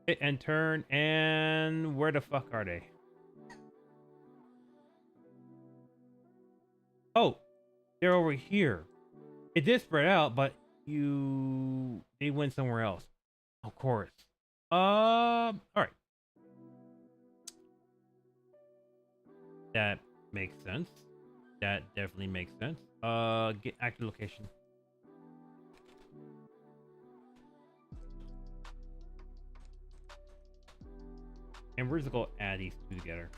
[SPEAKER 1] hit and turn, and where the fuck are they? Oh, they're over here. It did spread out, but they went somewhere else. Of course. All right. That makes sense. That definitely makes sense. Get active location. And we're just gonna add these two together.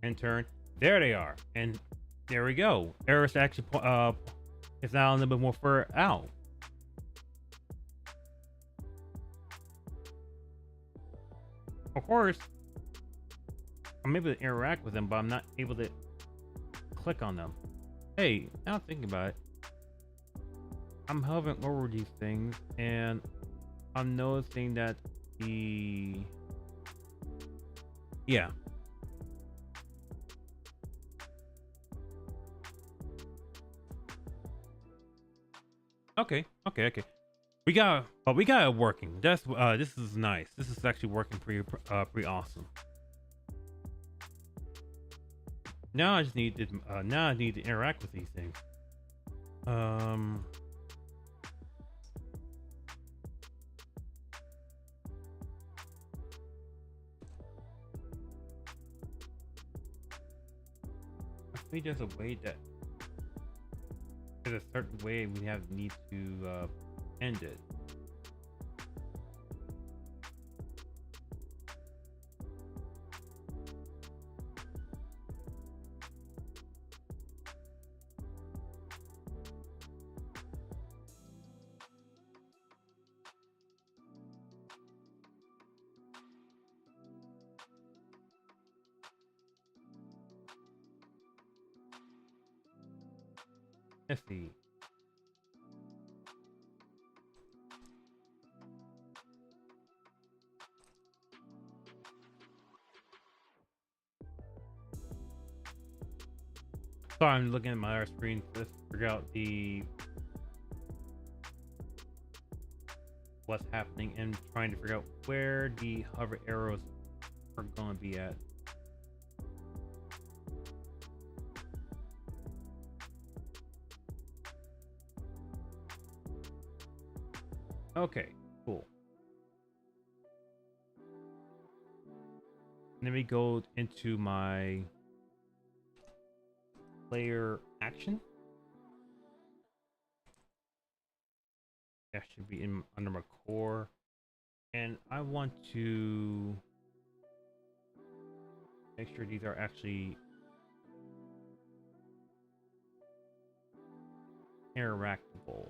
[SPEAKER 1] And turn. There they are, and there we go. Eris actually is now a little bit more further out. Of course, I'm able to interact with them, but I'm not able to click on them. Hey, now thinking about it, I'm hovering over these things, and I'm noticing that Okay, okay. We got it working. That's this is nice. This is actually working pretty awesome. Now I just need to now I need to interact with these things. I think there's a way that there's a certain way we need to end it. Let's see. Sorry, I'm looking at my other screen to figure out what's happening and trying to figure out where the hover arrows are going to be at. Okay, cool. Let me go into my player action. That should be under my core, and I want to make sure these are actually interactable.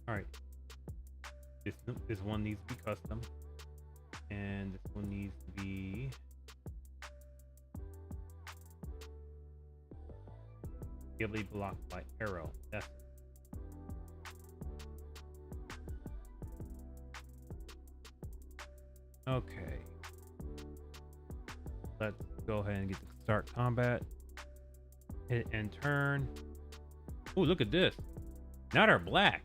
[SPEAKER 1] All right, this one needs to be custom, and this one needs to be ability blocked by arrow. That's it. Okay. Let's go ahead and get to start combat. Hit and turn. Oh, look at this. Now they're black.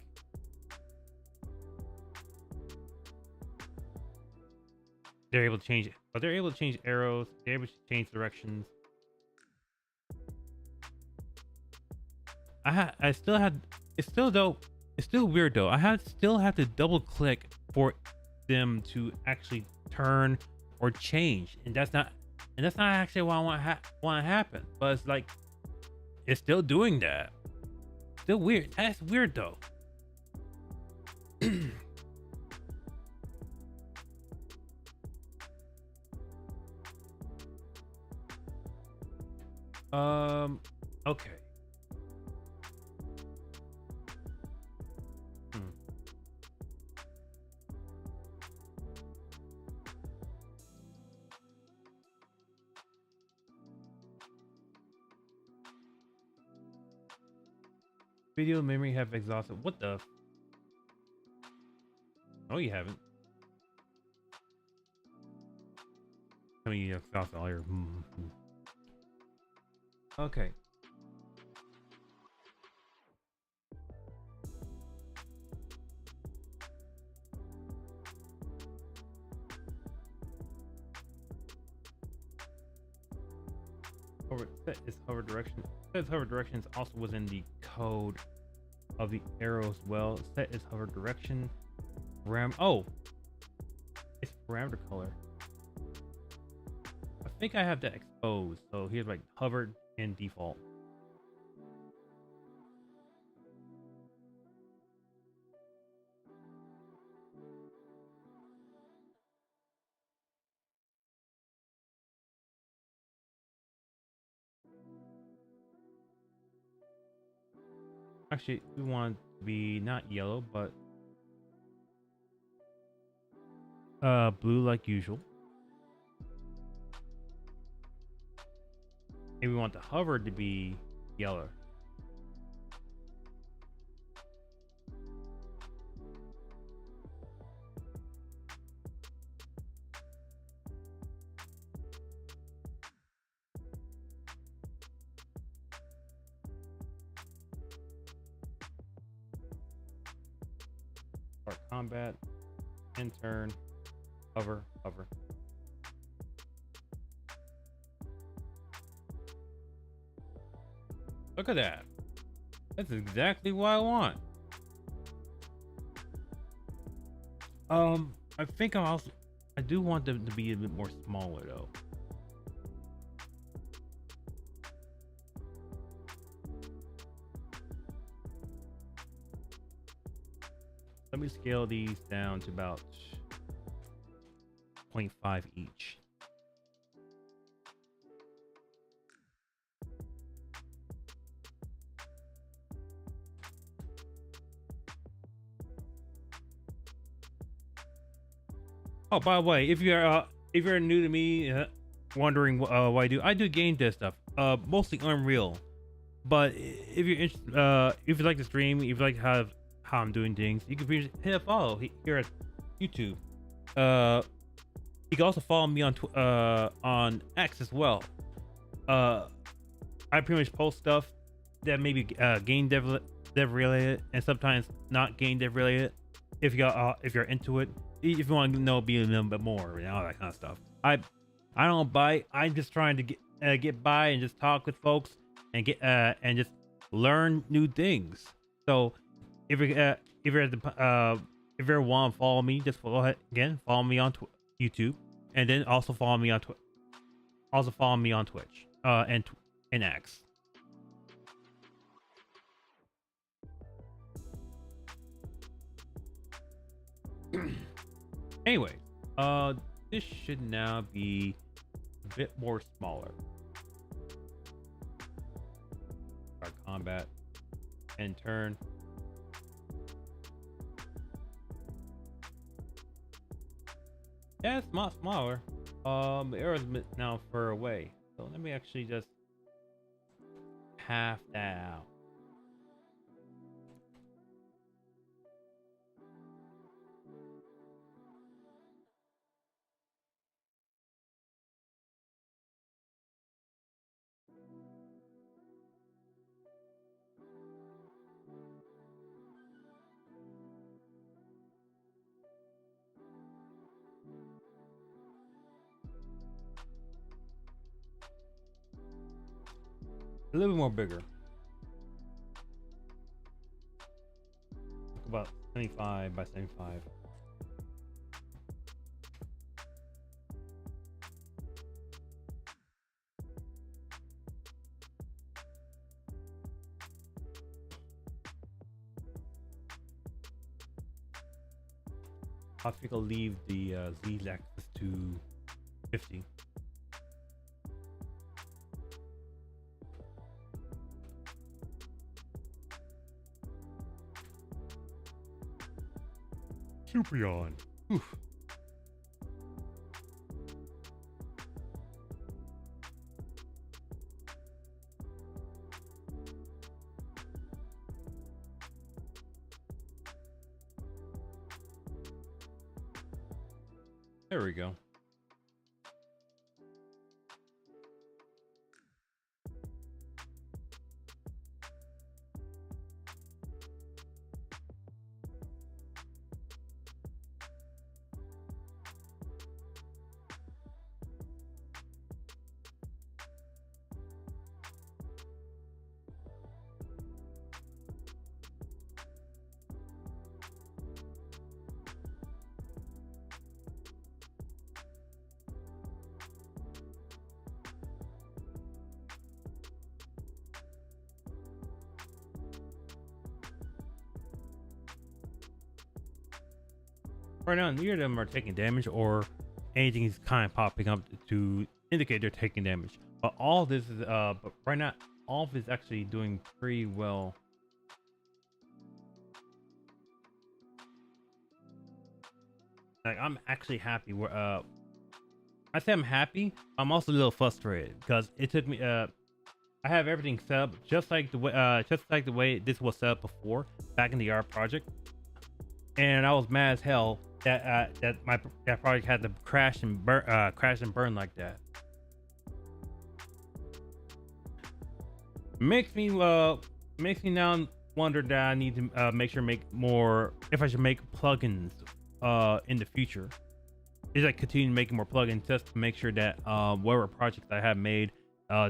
[SPEAKER 1] They're able to change it, but they're able to change arrows. They're able to change directions. I still had. It's still though. It's still weird though. Still have to double click for them to actually turn or change, and that's not actually what I want to happen. But it's like it's still doing that. Still weird. That's weird though. Okay. Video memory have exhausted. What the? No, you haven't. I mean, you exhausted all your. Okay. Set is hover direction. Set is hover direction is also within the code of the arrow as well. Set is hover direction. Oh, it's parameter color. I think I have that exposed. So here's like hovered and default. Actually, we want to be not yellow, but blue like usual. Maybe we want the hover to be yellow. Start combat, end turn, hover, hover. Look at that. That's exactly what I want. I think I do want them to be a bit more smaller though. Let me scale these down to about 0.5 each. Oh, by the way, if you're new to me, wondering what I do GameDev stuff, mostly Unreal. But if you're if you like to stream, if you like how I'm doing things, you can hit a follow here at YouTube. You can also follow me on X as well. I pretty much post stuff that may be game dev related, and sometimes not game dev related. If you're into it, if you want to know, be a little bit more and all that kind of stuff. I don't bite. I'm just trying to get by and just talk with folks and get and just learn new things. So if you want to follow me, just go ahead again, follow me on YouTube, and then also follow me on Twitch and X. Anyway, this should now be a bit more smaller. Start combat, end turn. Yeah, it's not smaller. The arrow's now further away. So let me actually just half that out. A little bit more bigger. About 75 by 75. I think I'll leave the Z-axis to 50. Super. Oof. There we go. Right now, neither of them are taking damage, or anything is kind of popping up to indicate they're taking damage. But all this is, but right now, all of this is actually doing pretty well. Like, I'm actually happy. I say I'm happy. I'm also a little frustrated because it took me I have everything set up just like the way this was set up before back in the art project, and I was mad as hell that project had to crash and burn like that. Makes me now wonder that I need to make sure make more if I should make plugins in the future. Is I continue making more plugins just to make sure that whatever projects I have made,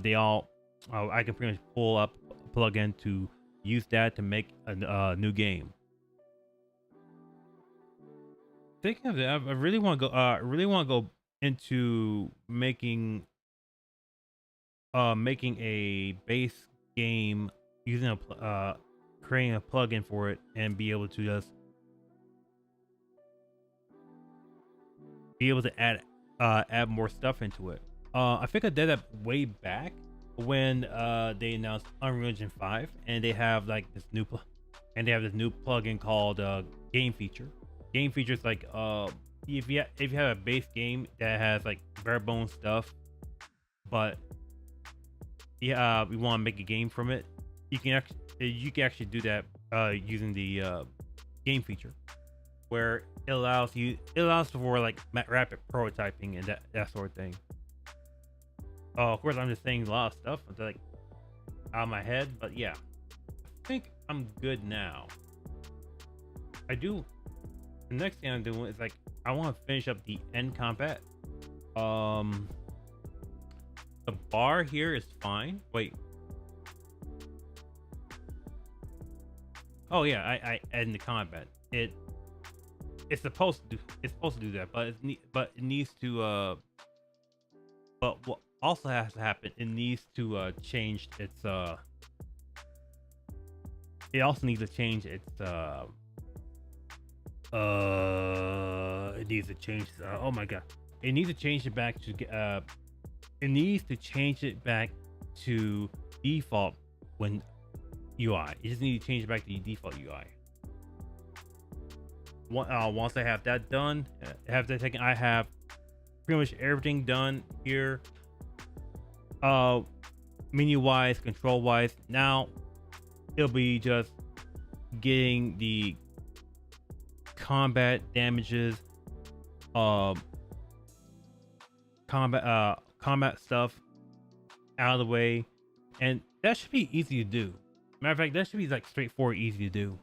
[SPEAKER 1] they all I can pretty much pull up a plugin to use that to make a new game. Thinking of that, I really want to go. Really want to go into making a base game using creating a plugin for it and be able to just be able to add more stuff into it. I think I did that way back when they announced Unreal Engine 5, and they have like this new plugin called Game Feature. Game Feature is like if you have a base game that has like bare bones stuff, but yeah, we want to make a game from it, you can actually do that using the Game Feature, where it allows for like rapid prototyping and that sort of thing. Of course, I'm just saying a lot of stuff like out of my head, but yeah, I think I'm good now. The next thing I'm doing is like I want to finish up the end combat. The bar here is fine. Wait. Oh yeah, I end the combat. It's supposed to do that, but it needs to but what also has to happen, it needs to change its it also needs to change its it needs to change oh my god, it needs to change it back to default when UI. You just need to change it back to the default UI. Once I have that done, I have pretty much everything done here. Menu wise, control wise. Now it'll be just getting the combat damages, combat stuff out of the way, and that should be easy to do. Matter of fact, that should be like straightforward, easy to do.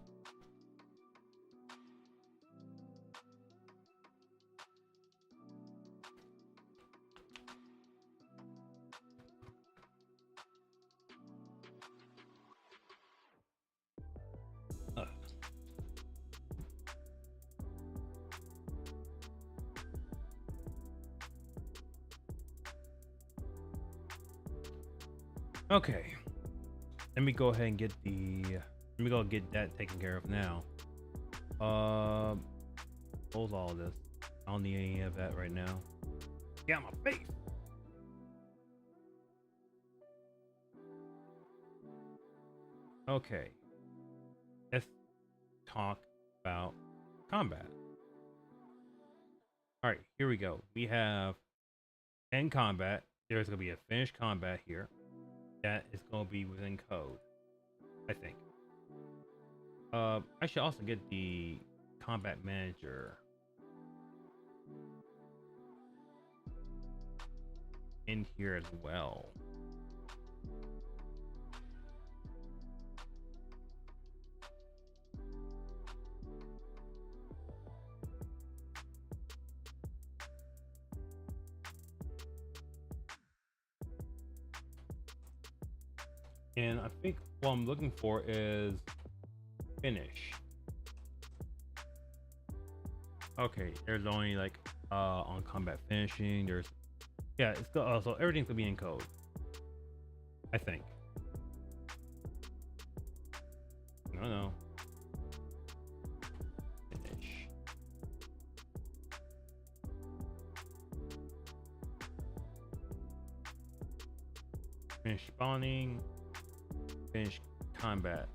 [SPEAKER 1] Okay, let me go ahead and get that taken care of now. Close all of this. I don't need any of that right now. Get out my face. Okay, let's talk about combat. All right, here we go. We have end combat. There's gonna be a finished combat here. That is going to be within code, I think. I should also get the combat manager in here as well. And I think what I'm looking for is finish. Okay, there's only like on combat finishing. There's it's so everything's gonna be in code, I think. No. Finish. Finish spawning. Finish combat.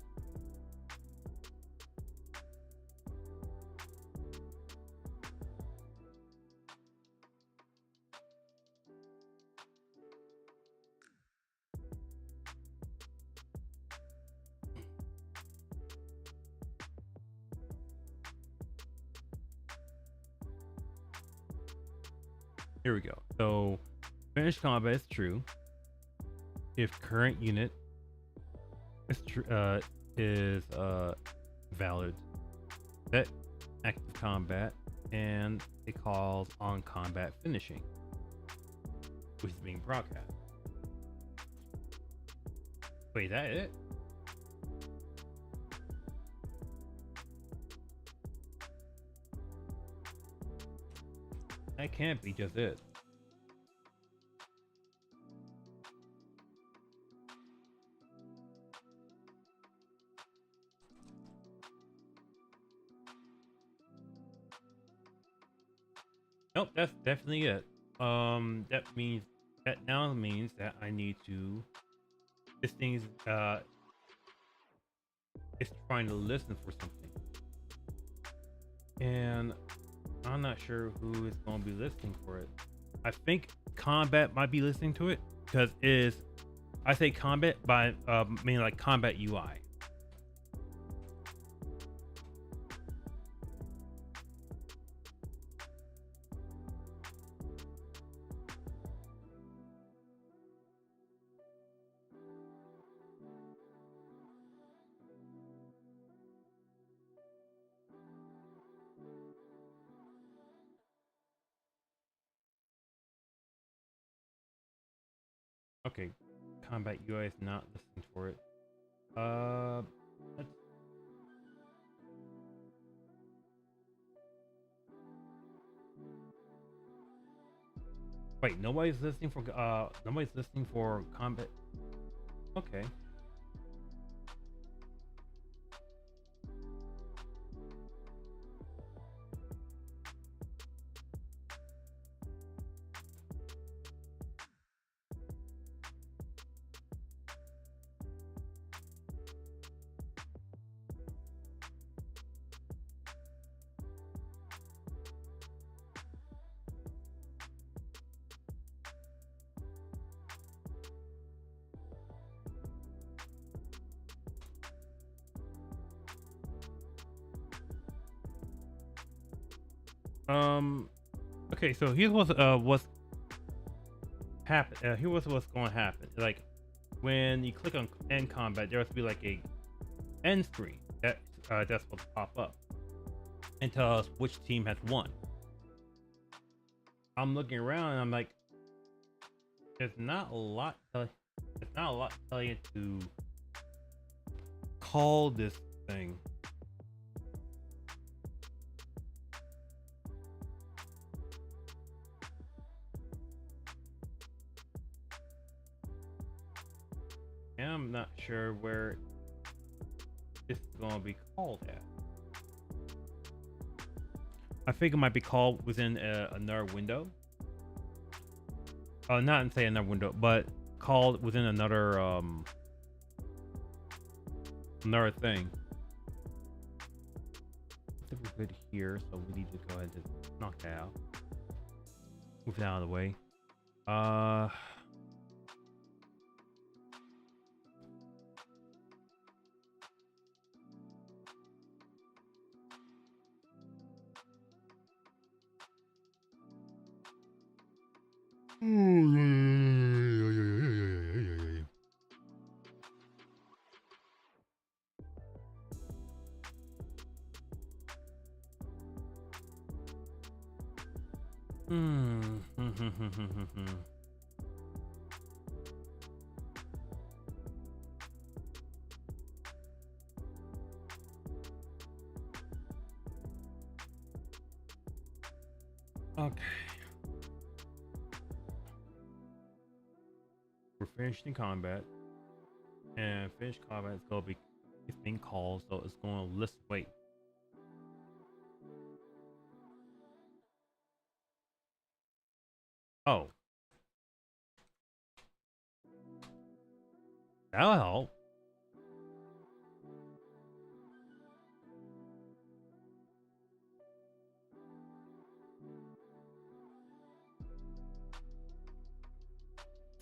[SPEAKER 1] Here we go. So finish combat is true if current unit is valid. Set active combat, and it calls on combat finishing, which is being broadcast. Wait, is that it? That can't be just it. Nope, that's definitely it. That means that now means that I need to. This thing's it's trying to listen for something, and I'm not sure who is going to be listening for it. I think combat might be listening to it because I say combat by meaning like combat UI. Okay, combat UI is not listening for it. Let's... Wait, nobody's listening for combat. Okay. Okay, so here's what's happen. Here was what's going to happen. Like when you click on end combat, there has to be like a end screen that's supposed to pop up and tell us which team has won. I'm looking around and I'm like, there's not a lot. There's not a lot telling you to call this thing. I'm not sure where this is going to be called at. I think it might be called within another window. Not say another window, but called within another another thing. I think we're good here, so we need to go ahead and knock that out. Move it out of the way. Okay. We're finishing combat. And finish combat is gonna be it's being called, so it's gonna list wait. Oh. That'll help.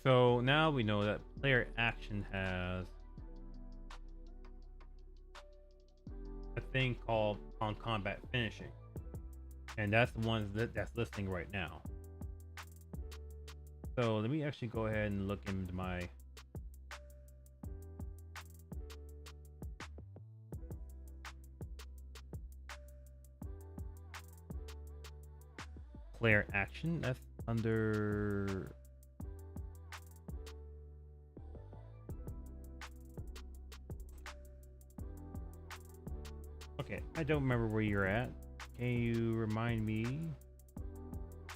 [SPEAKER 1] So now we know that player action has a thing called on combat finishing, and that's the one that's listing right now. So let me actually go ahead and look into my player action. That's under. Okay, I don't remember where you're at. Can you remind me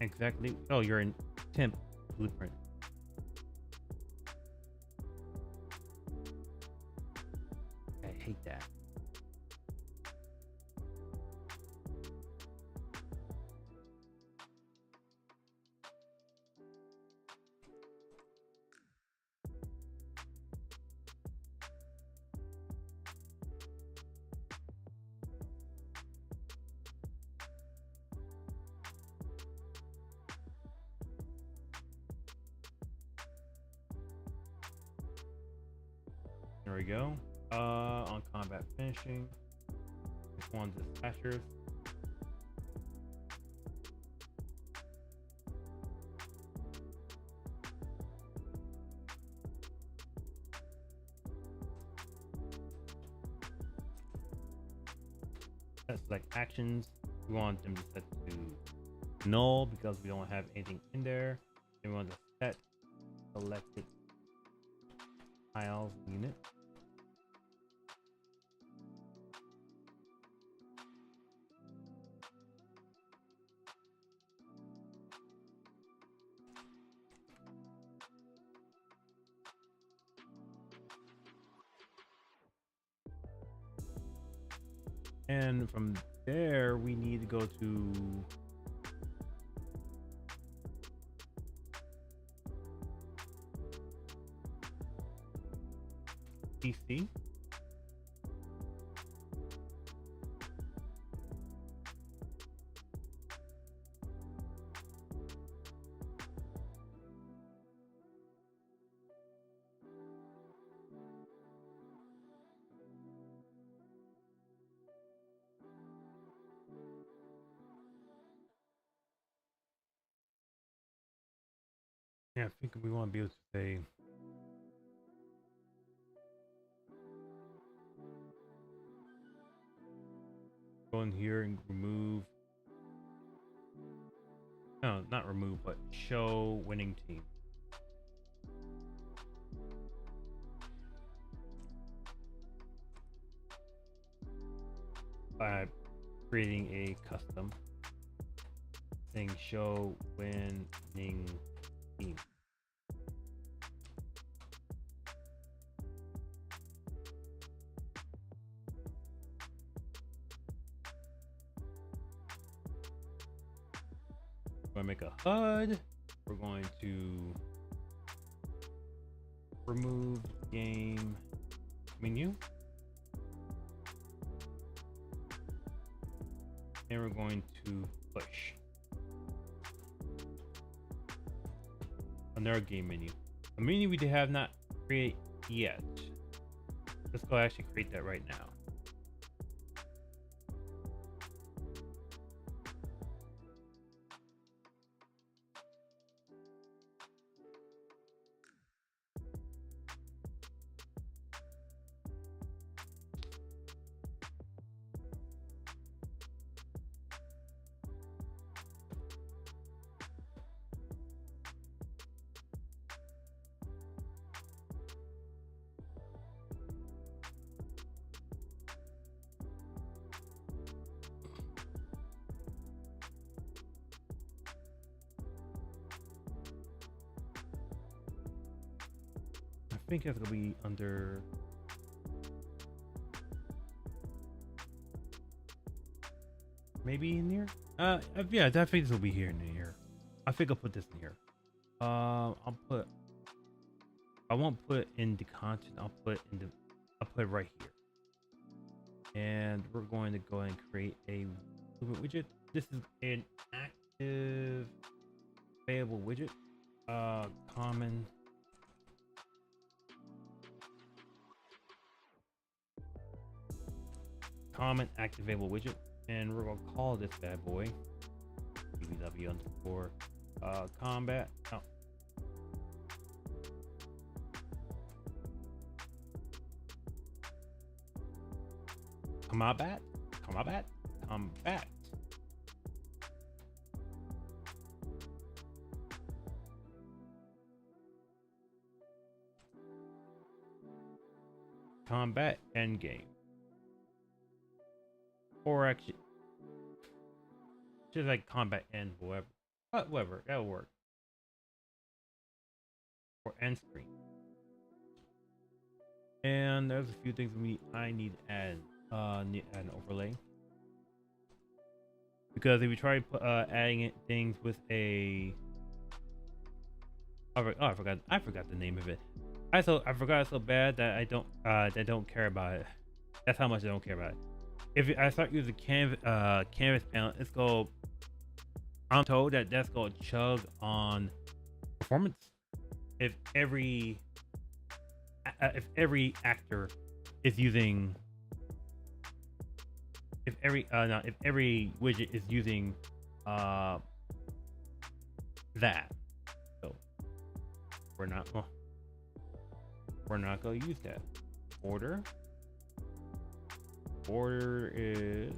[SPEAKER 1] exactly? Oh, you're in Temp Blueprint. I hate that. There we go. On combat finishing, this one's dispatchers. That's like actions. We want them to set to null because we don't have anything in there. And we want to set selected tiles unit. And from there, we need to go to PC. Yeah, I think we want to be able to say go in here and remove. No, not remove, but show winning team. By creating a custom thing, show winning team. We're going to make a HUD. We're going to remove game menu. And we're going to push another game menu. A menu we have not created yet. Let's go actually create that right now. I think it's gonna be under maybe in here. Yeah, I think this will be here in here. I think I'll put this in here. I won't put in the content. I'll put it right here. And we're going to go ahead and create a widget. This is an active available widget. Common. Common activatable widget, and we're gonna call this bad boy BBW underscore combat. Oh, combat, combat, combat. Combat endgame. Or actually, just like combat end, whatever. Whatever, that'll work. Or end screen. And there's a few things I need to add. Need to add an overlay. Because if you try adding things with a, I forgot the name of it. I forgot so bad that I don't care about it. That's how much I don't care about it. If I start using canvas panel, it's going. I'm told that that's going to chug on performance. If every actor is using, if every widget is using that, so we're not going to use that. Border is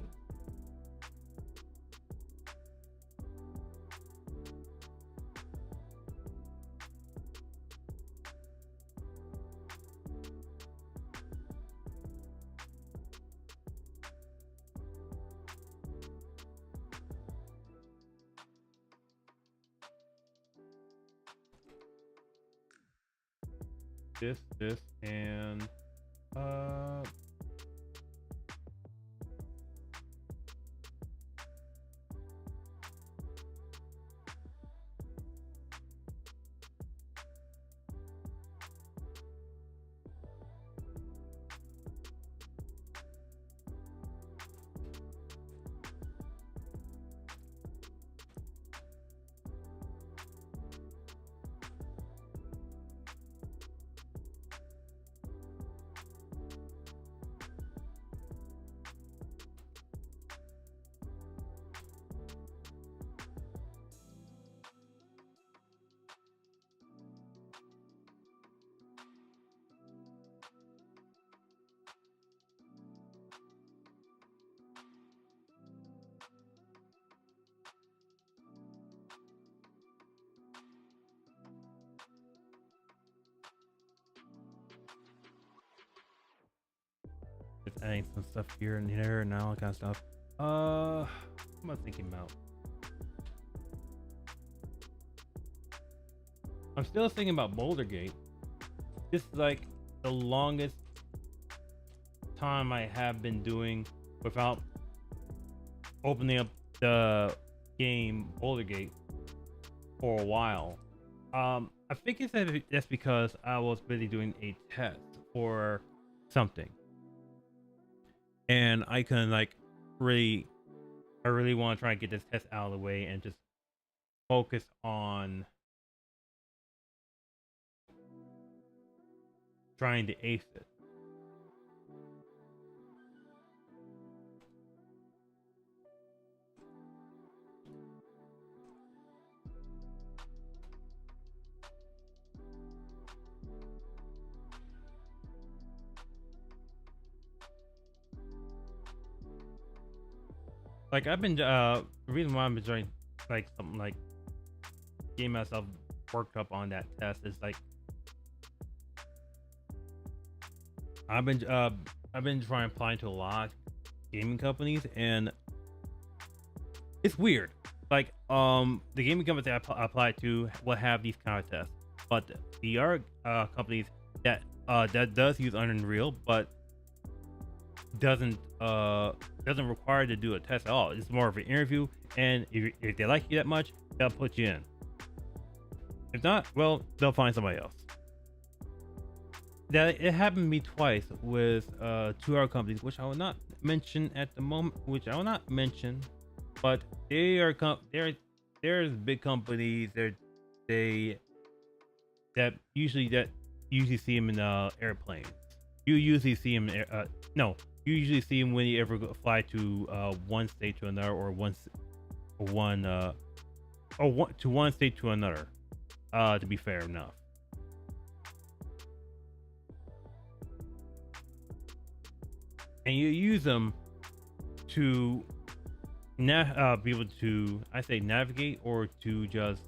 [SPEAKER 1] this, and just adding some stuff here and there and all that kind of stuff. What am I thinking about? I'm still thinking about Boulder Gate. This is like the longest time I have been doing without opening up the game Boulder Gate for a while. I think that's because I was busy doing a test for something. And I can I really want to try and get this test out of the way and just focus on trying to ace it. Like I've been the reason why I'm enjoying like something like getting myself worked up on that test is like I've been trying to apply to a lot of gaming companies, and it's weird. Like the gaming companies that I apply to will have these kind of tests, but the other companies that does use Unreal but doesn't require to do a test at all. It's more of an interview, and if they like you that much, they'll put you in. If not, well, they'll find somebody else. That it happened to me twice with 2 other companies, which I will not mention at the moment. But they are there's big companies. That usually see them in airplanes. You usually see them you usually see them when you ever fly to one state to another, or one state to another. To be fair enough. And you use them to be able to, I say, navigate, or to just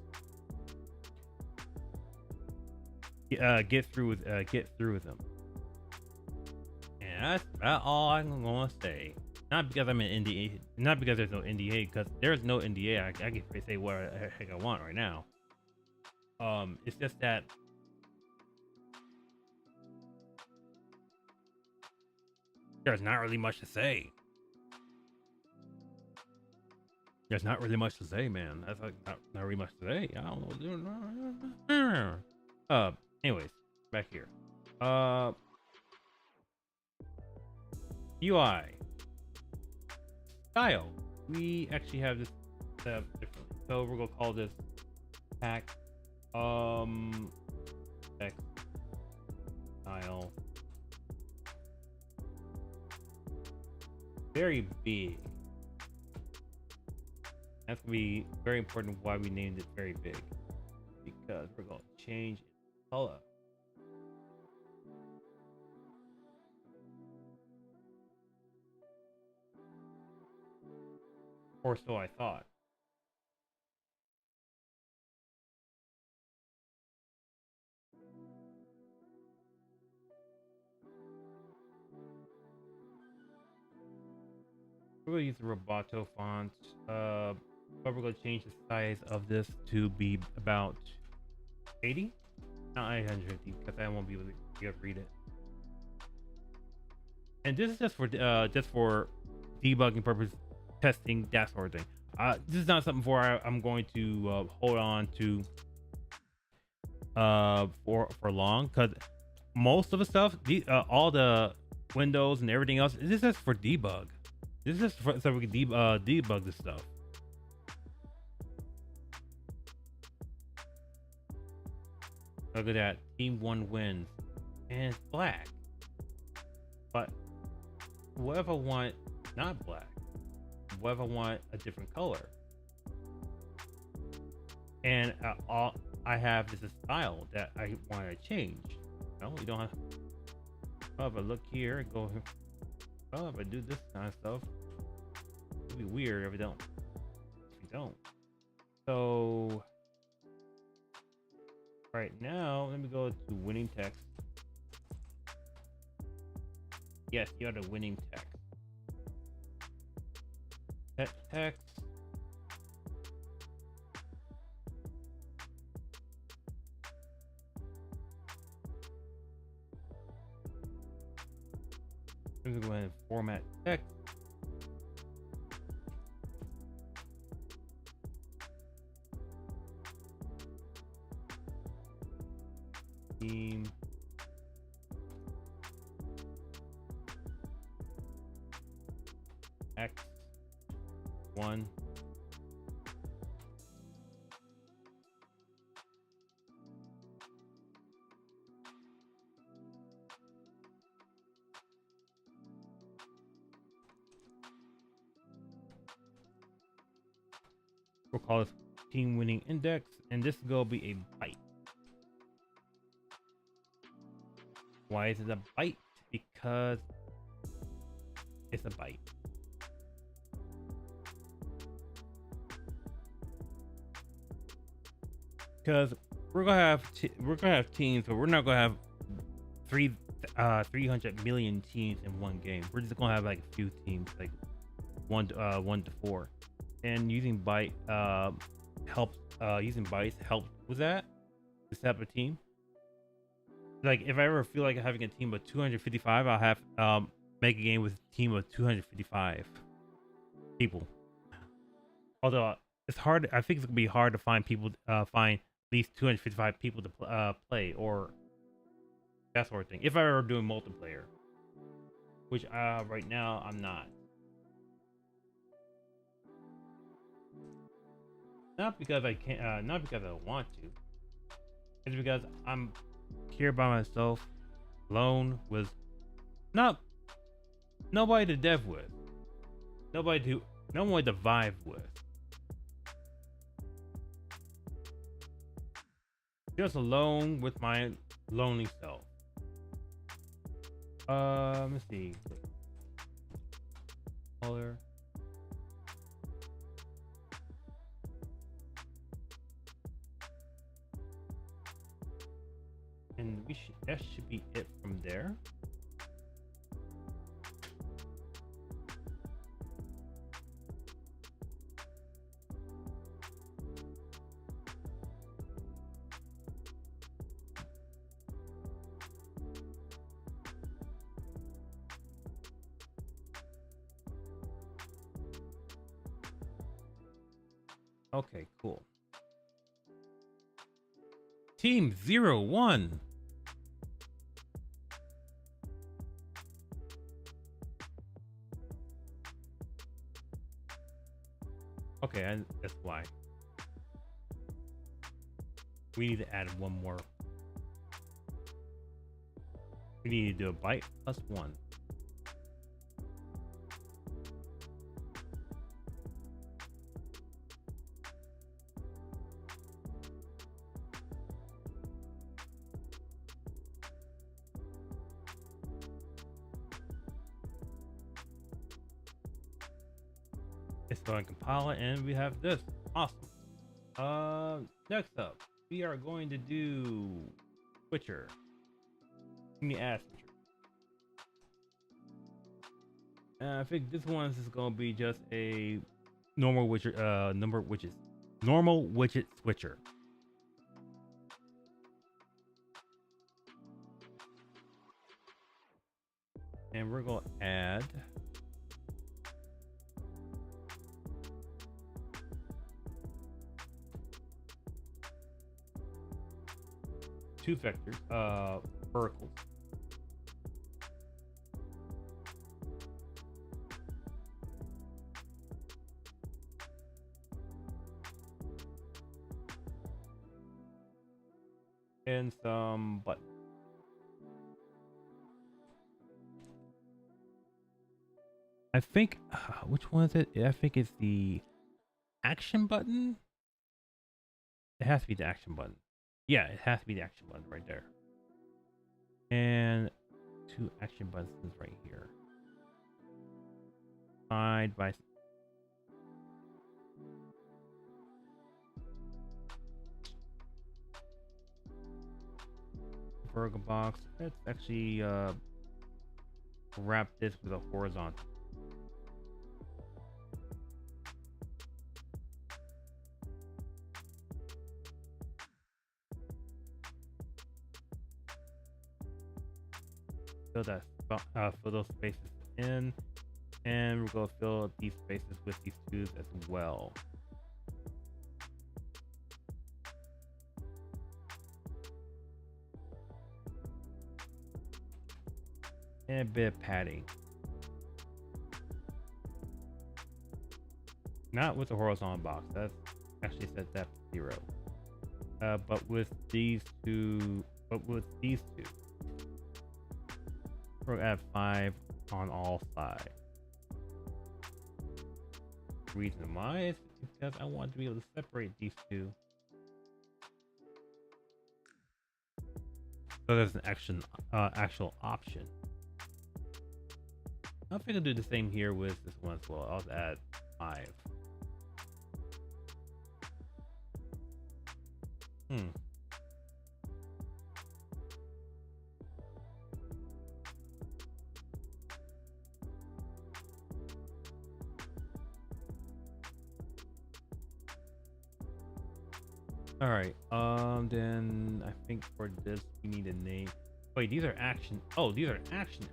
[SPEAKER 1] get through with them. And that's about all I'm gonna say. Not because I'm an NDA, not because there's no NDA, because there's no NDA. I can say what the heck I want right now. It's just that there's not really much to say. There's not really much to say, man. That's like not really much to say. I don't know. Anyways, back here. UI style. We actually have this set up differently. So we're gonna call this pack text style very big. That's gonna be very important why we named it very big, because we're gonna change its color. Or so I thought. We're gonna use the Roboto font, but we're gonna change the size of this to be about 80, not 850, because I won't be able to read it. And this is just for debugging purpose, testing, that sort of thing. This is not something I'm going to hold on to for long, because most of the stuff, all the windows and everything else, this is just for debug. This is so we can debug this stuff. Look at that. Team 1 wins. And it's black. But what if I want not black? What if I want a different color? And all I have is a style that I want to change. No, we don't have. Oh, if I look here and go here. Oh, if I do this kind of stuff, it'd be weird if we don't. So right now, let me go to winning text. Yes, you are the winning text. Set text. I'm gonna go ahead and format text. Team X1 we'll call this team winning index, and this is gonna be a byte. Why is it a byte? Because it's a byte. Because we're gonna have teams, but we're not gonna have 300 million teams in one game. We're just gonna have like a few teams, like one to 4. And using byte helps. Using bytes helps with that. To set up a team. Like if I ever feel like having a team of 255, I'll have make a game with a team of 255 people. Although it's hard, I think it's gonna be hard to find people, find at least 255 people to play, or that sort of thing. If I were doing multiplayer, which right now I'm not. Not because I can't, not because I don't want to. It's because I'm here by myself, alone, with nobody to dev with, no one to vibe with, just alone with my lonely self. Let's see. Color. and that should be it from there. Okay, cool. Team 01. Okay, that's why. We need to add one more. We need to do a byte plus 1. It's going to compile it, and we have this. Awesome. Next up, we are going to do switcher. Give me add switcher. I think this one is going to be just a normal widget, normal widget switcher. And we're going to add two vectors, verticals. And some buttons. I think, which one is it? I think it's the action button. It has to be the action button. Yeah, it has to be the action button right there. And two action buttons right here. Side by side. Vertical box. Let's actually wrap this with a horizontal. Fill that fill those spaces in, and we're going to fill these spaces with these twos as well. And a bit of padding. Not with the horizontal box. That's actually set that to 0. But with these two, we're at 5 on all sides. The reason why is because I want to be able to separate these two. So there's an actual option. I think I'll do the same here with this one as well. I'll add 5. All right. Then I think for this we need a name. Wait, these are action. Oh, these are action.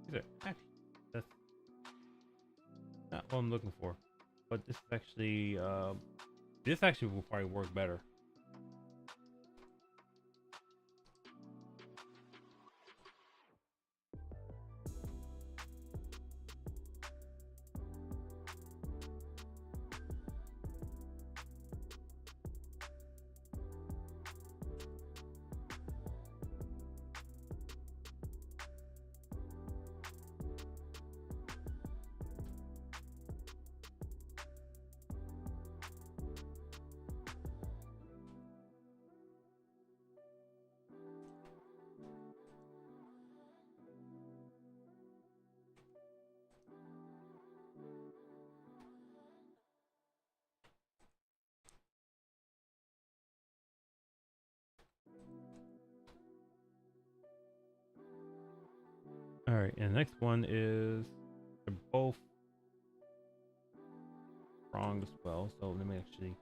[SPEAKER 1] These are action. That's not what I'm looking for. But this actually will probably work better. right, and the next one is they're both wrong as well. So let me actually.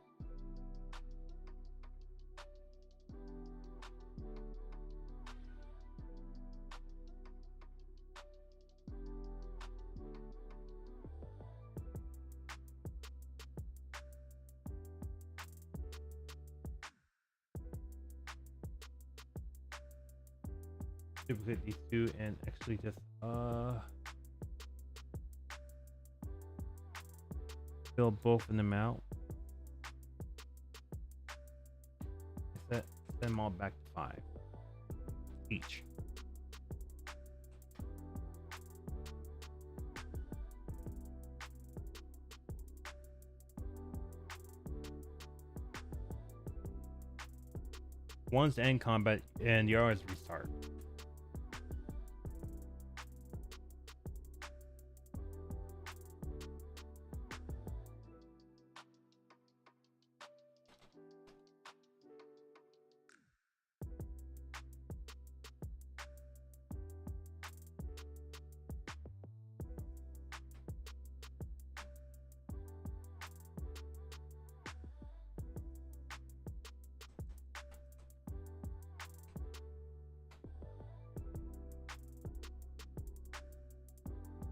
[SPEAKER 1] Duplicate these two and actually just fill both of them out. Set them all back to 5 each. One's to end combat and the other is restart.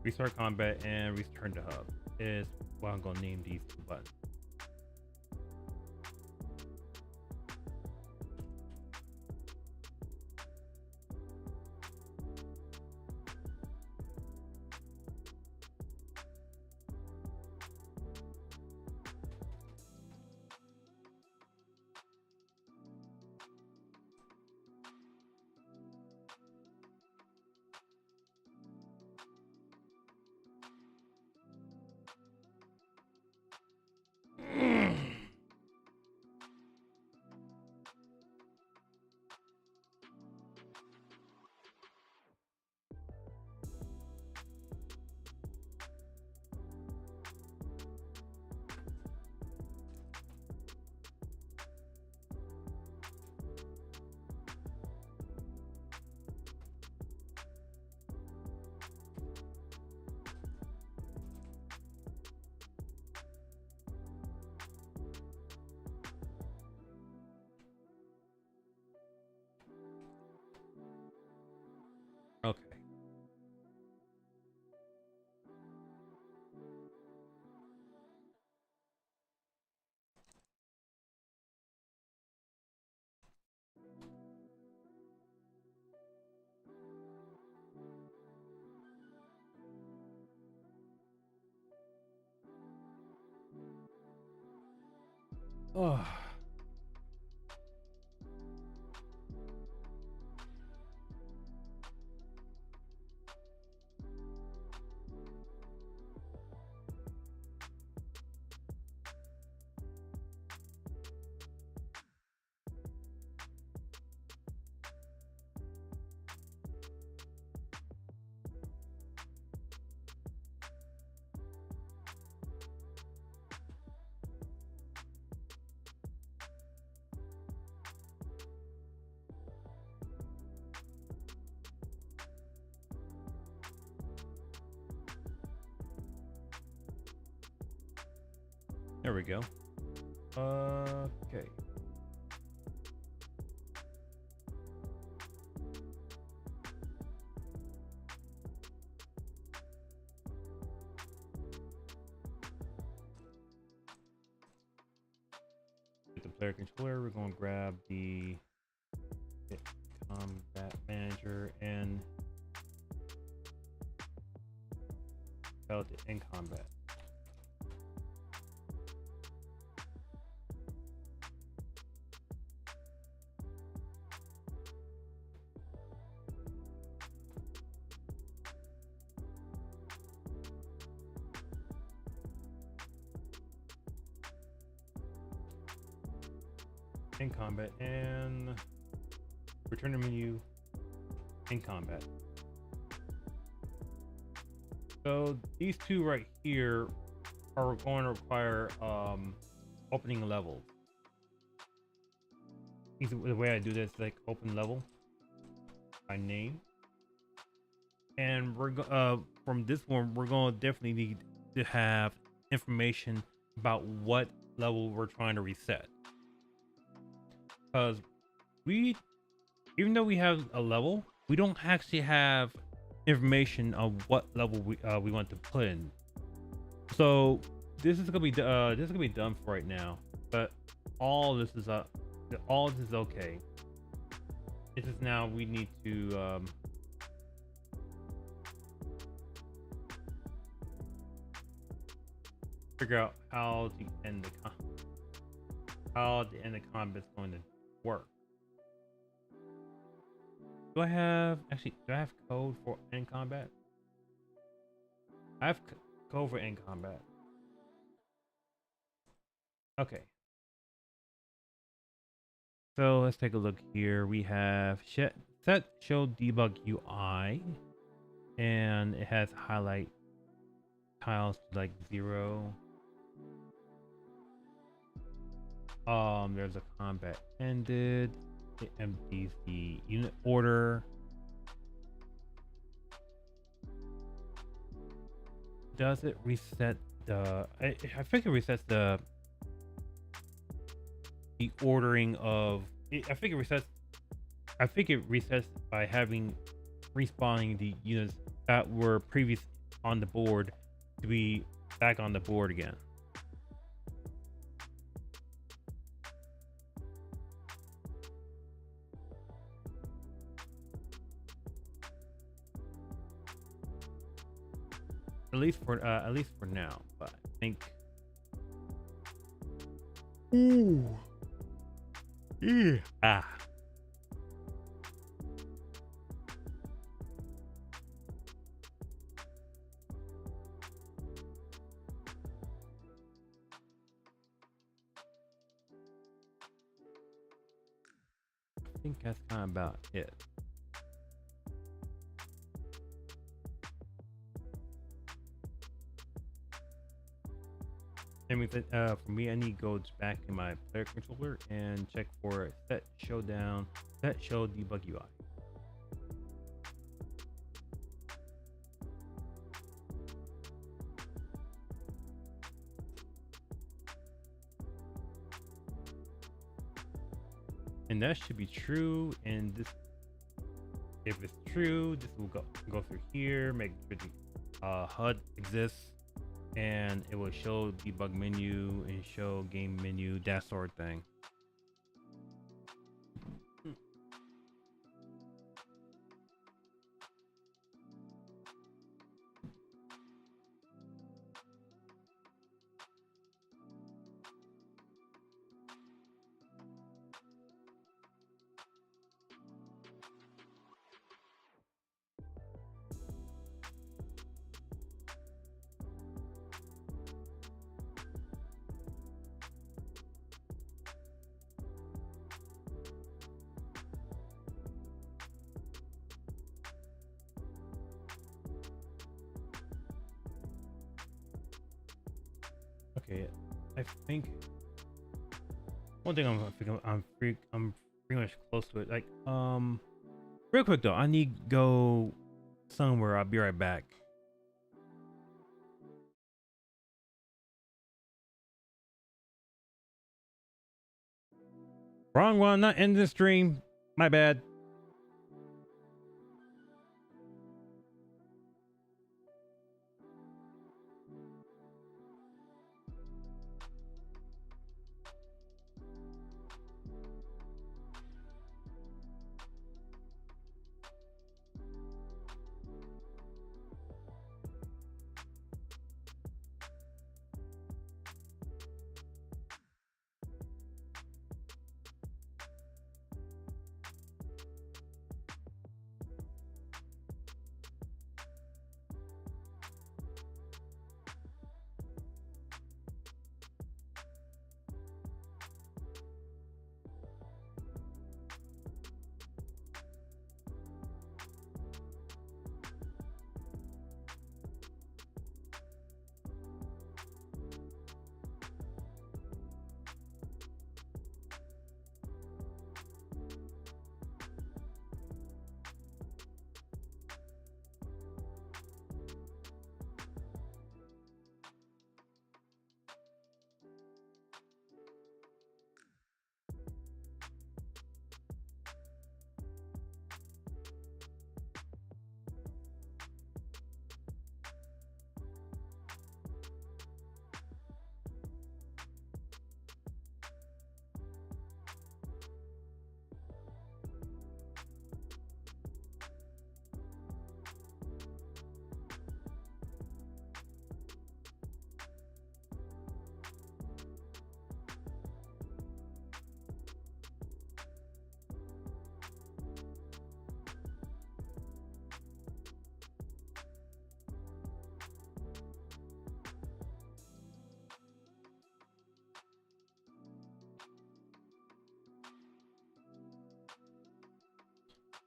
[SPEAKER 1] Restart combat and return to hub is what I'm gonna name these two buttons. Okay. Oh. There we go. Okay. With the player controller, we're going to grab the combat manager and tell it to end combat. In combat and return to menu in combat. So these two right here are going to require opening a level. The way I do this is like open level by name. And from this one, we're gonna definitely need to have information about what level we're trying to reset, because we, even though we have a level, we don't actually have information on what level we want to put in. So this is gonna be done for right now, but all this is okay. It's just now we need to figure out how the end of combat is going to work. Do I have code for end combat? I have code for end combat. Okay. So let's take a look here. We have set show debug UI, and it has highlight tiles to like 0. There's a combat ended. It empties the unit order. Does it reset the? I think it resets the ordering of. I think it resets by having respawning the units that were previous on the board to be back on the board again. At least for now, but I think. Ooh. Yeah. Ah. I think that's kind of about it. I mean, for me, I need to go back in my player controller and check for set show debug UI. And that should be true. And this, if it's true, this will go through here, make sure the HUD exists, and it will show debug menu and show game menu, that sort of thing. Okay, I think one thing I'm pretty much close to it. Like, real quick though, I need to go somewhere. I'll be right back. Wrong one, not end the stream. My bad.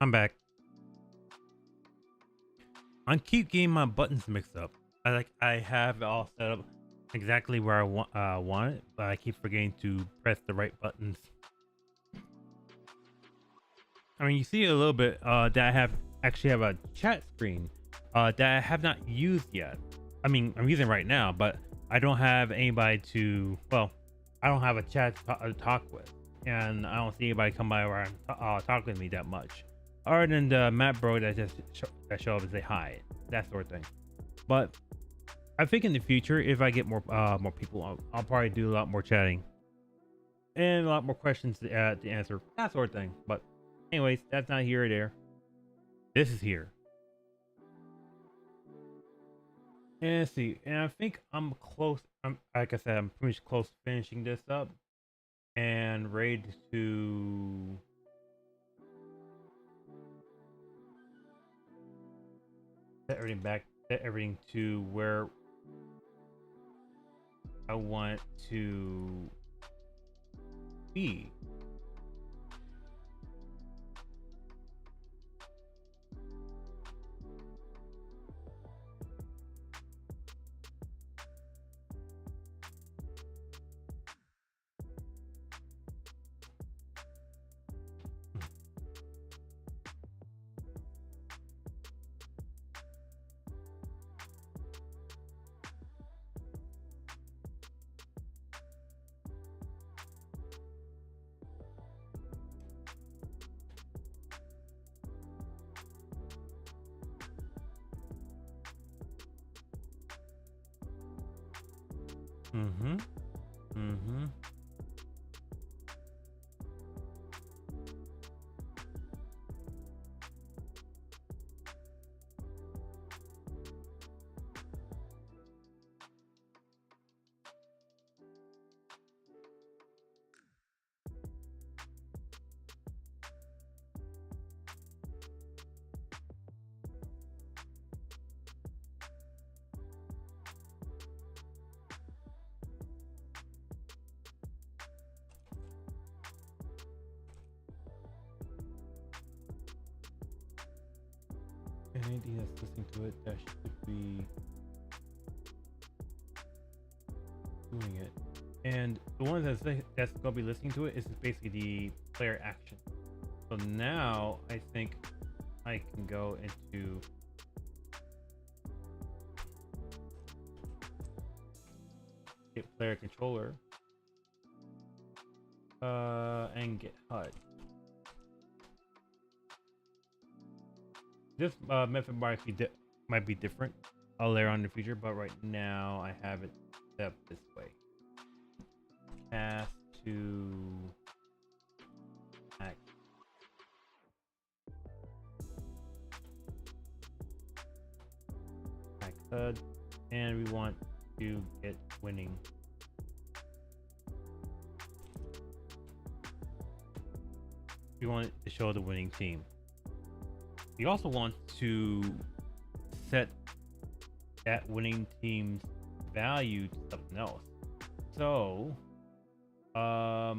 [SPEAKER 1] I'm back. I keep getting my buttons mixed up. I have it all set up exactly where I want it, but I keep forgetting to press the right buttons. I mean, you see a little bit that I actually have a chat screen that I have not used yet. I mean, I'm using it right now, but I don't have anybody to. Well, I don't have a chat to talk with, and I don't see anybody come by where talk with me that much, other than the Matt bro that just show up and say hi, that sort of thing. But I think in the future, if I get more people, I'll probably do a lot more chatting and a lot more questions to answer, that sort of thing. But anyways, that's not here or there. This is here. And let's see. And I think I'm close. Like I said, I'm pretty much close to finishing this up and ready to set everything to where I want to be. Mm-hmm. Mm-hmm. Anything that's listening to it that should be doing it. And the one that's gonna be listening to it is basically the player action. So now I think I can go into get player controller and get HUD. This method might be different later on in the future, but right now I have it set up this way. Path to act. HUD, and we want to get winning. We want it to show the winning team. You also want to set that winning team's value to something else. So, I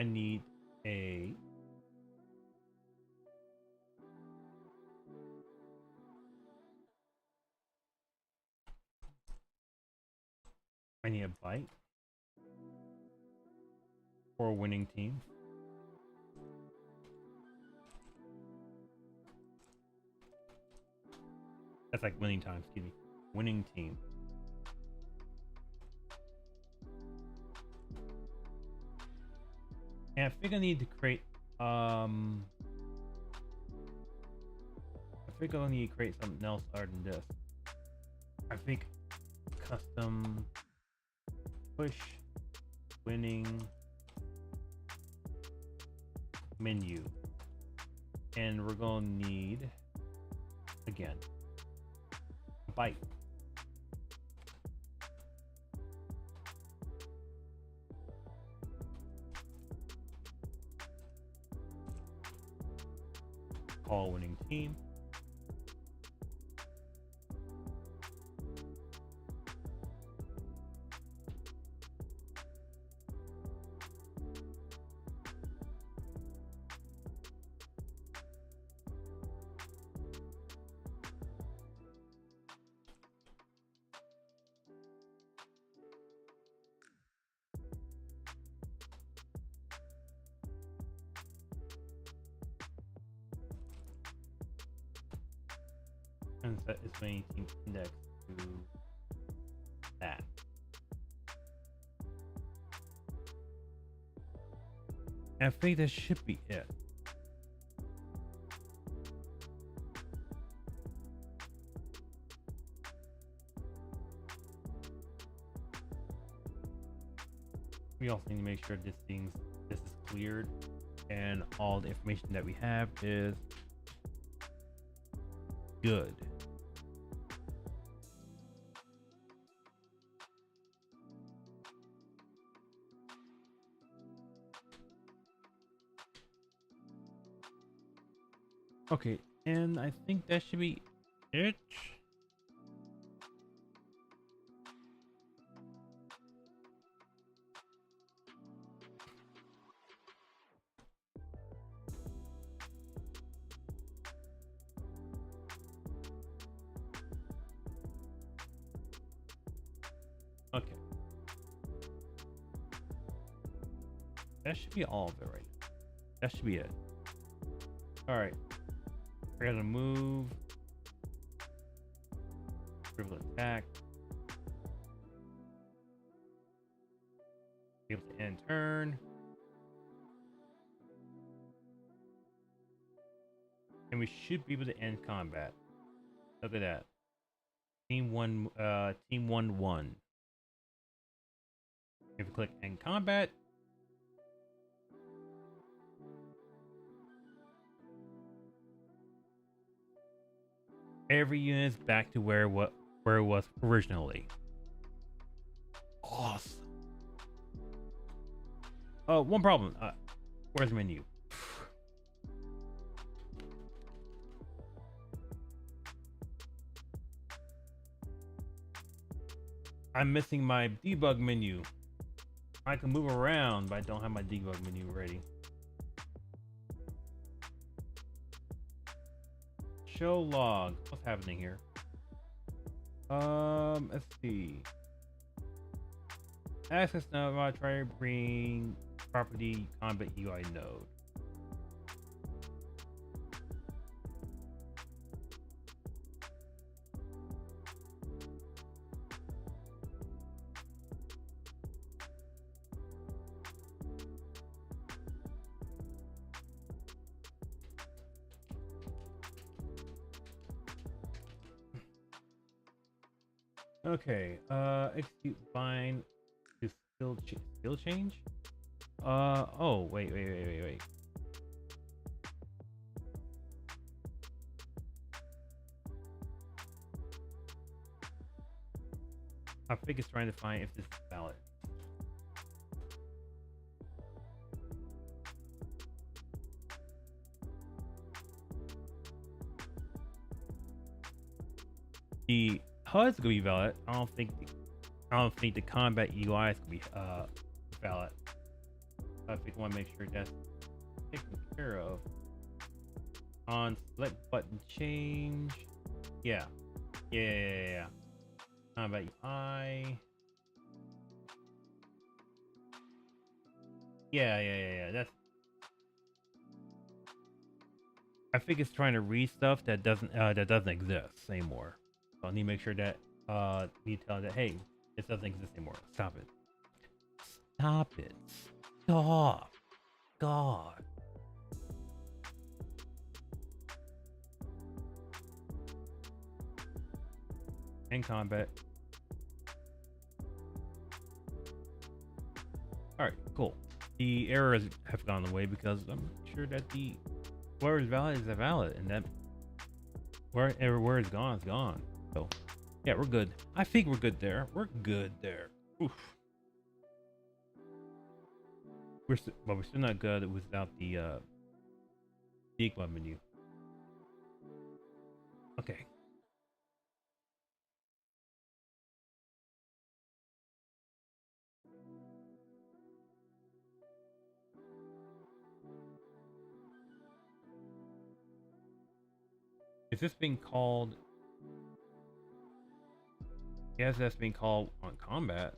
[SPEAKER 1] need a byte for a winning team. That's like winning time, excuse me. Winning team. And I think I need to create I think I'll need to create something else other than this. I think custom push winning menu. And we're gonna need again byte. Call winning team. and set its main team index to that. And I think that should be it. We also need to make sure this is cleared and all the information that we have is good. Okay, and I think that should be it. Okay. That should be all of it right now. That should be it. Alright. We're gonna move. Dribble attack. Be able to end turn. And we should be able to end combat. Look at that. Team 1-1. If you click end combat, every unit is back to where it was originally. Awesome. One problem. Where's the menu? I'm missing my debug menu. I can move around, but I don't have my debug menu ready. Show log. What's happening here? Let's see. Access now. Try to bring property combat UI node. Okay, execute bind to skill change. Oh, wait. I think it's trying to find if this is valid. The HUD's gonna be valid. I don't think the combat UI is gonna be valid. I think I want to make sure that's taken care of. On select button change. Yeah. Combat UI. Yeah. That's. I think it's trying to read stuff that doesn't exist anymore. So I need to make sure that you tell that, hey, this doesn't exist anymore. Stop it. Stop. God. In combat. Alright, cool. The errors have gone away because I'm sure that the where is valid is valid, and that where it's gone is gone. So yeah, we're good. I think we're good there. Oof. We're still not good without the debug menu. Okay. Is this being called? Yes, that's being called on combat.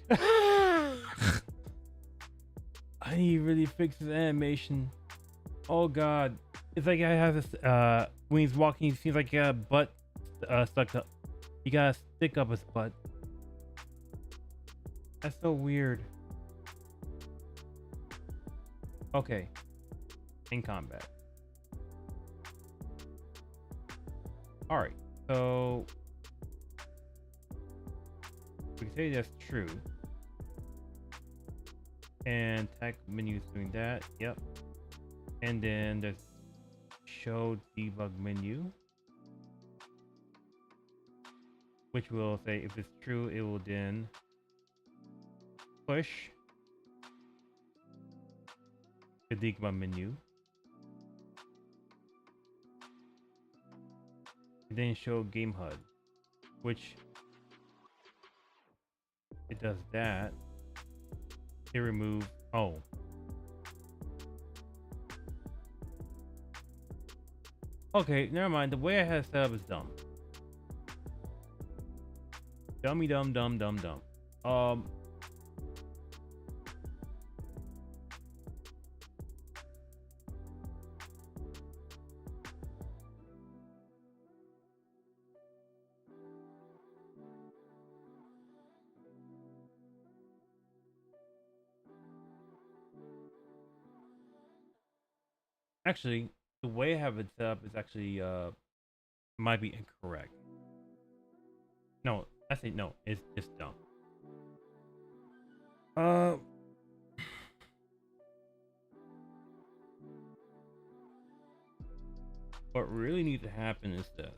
[SPEAKER 1] I need to really fix his animation. Oh god. It's like I have this when he's walking, it seems like he got a butt stuck up. He got a stick up his butt. That's so weird. Okay. In combat. Alright, so we can say that's true. And tech menu is doing that. Yep. And then there's show debug menu, which will say if it's true, it will then push the debug menu. And then show game HUD, which it does that. It remove okay, never mind. The way I had it set up is dumb. Dummy dumb. Actually, the way I have it set up is actually might be incorrect. No, I say no, it's just dumb. What really needs to happen is this.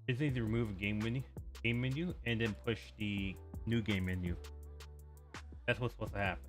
[SPEAKER 1] Just need to remove a game menu, and then push the new game menu. That's what's supposed to happen.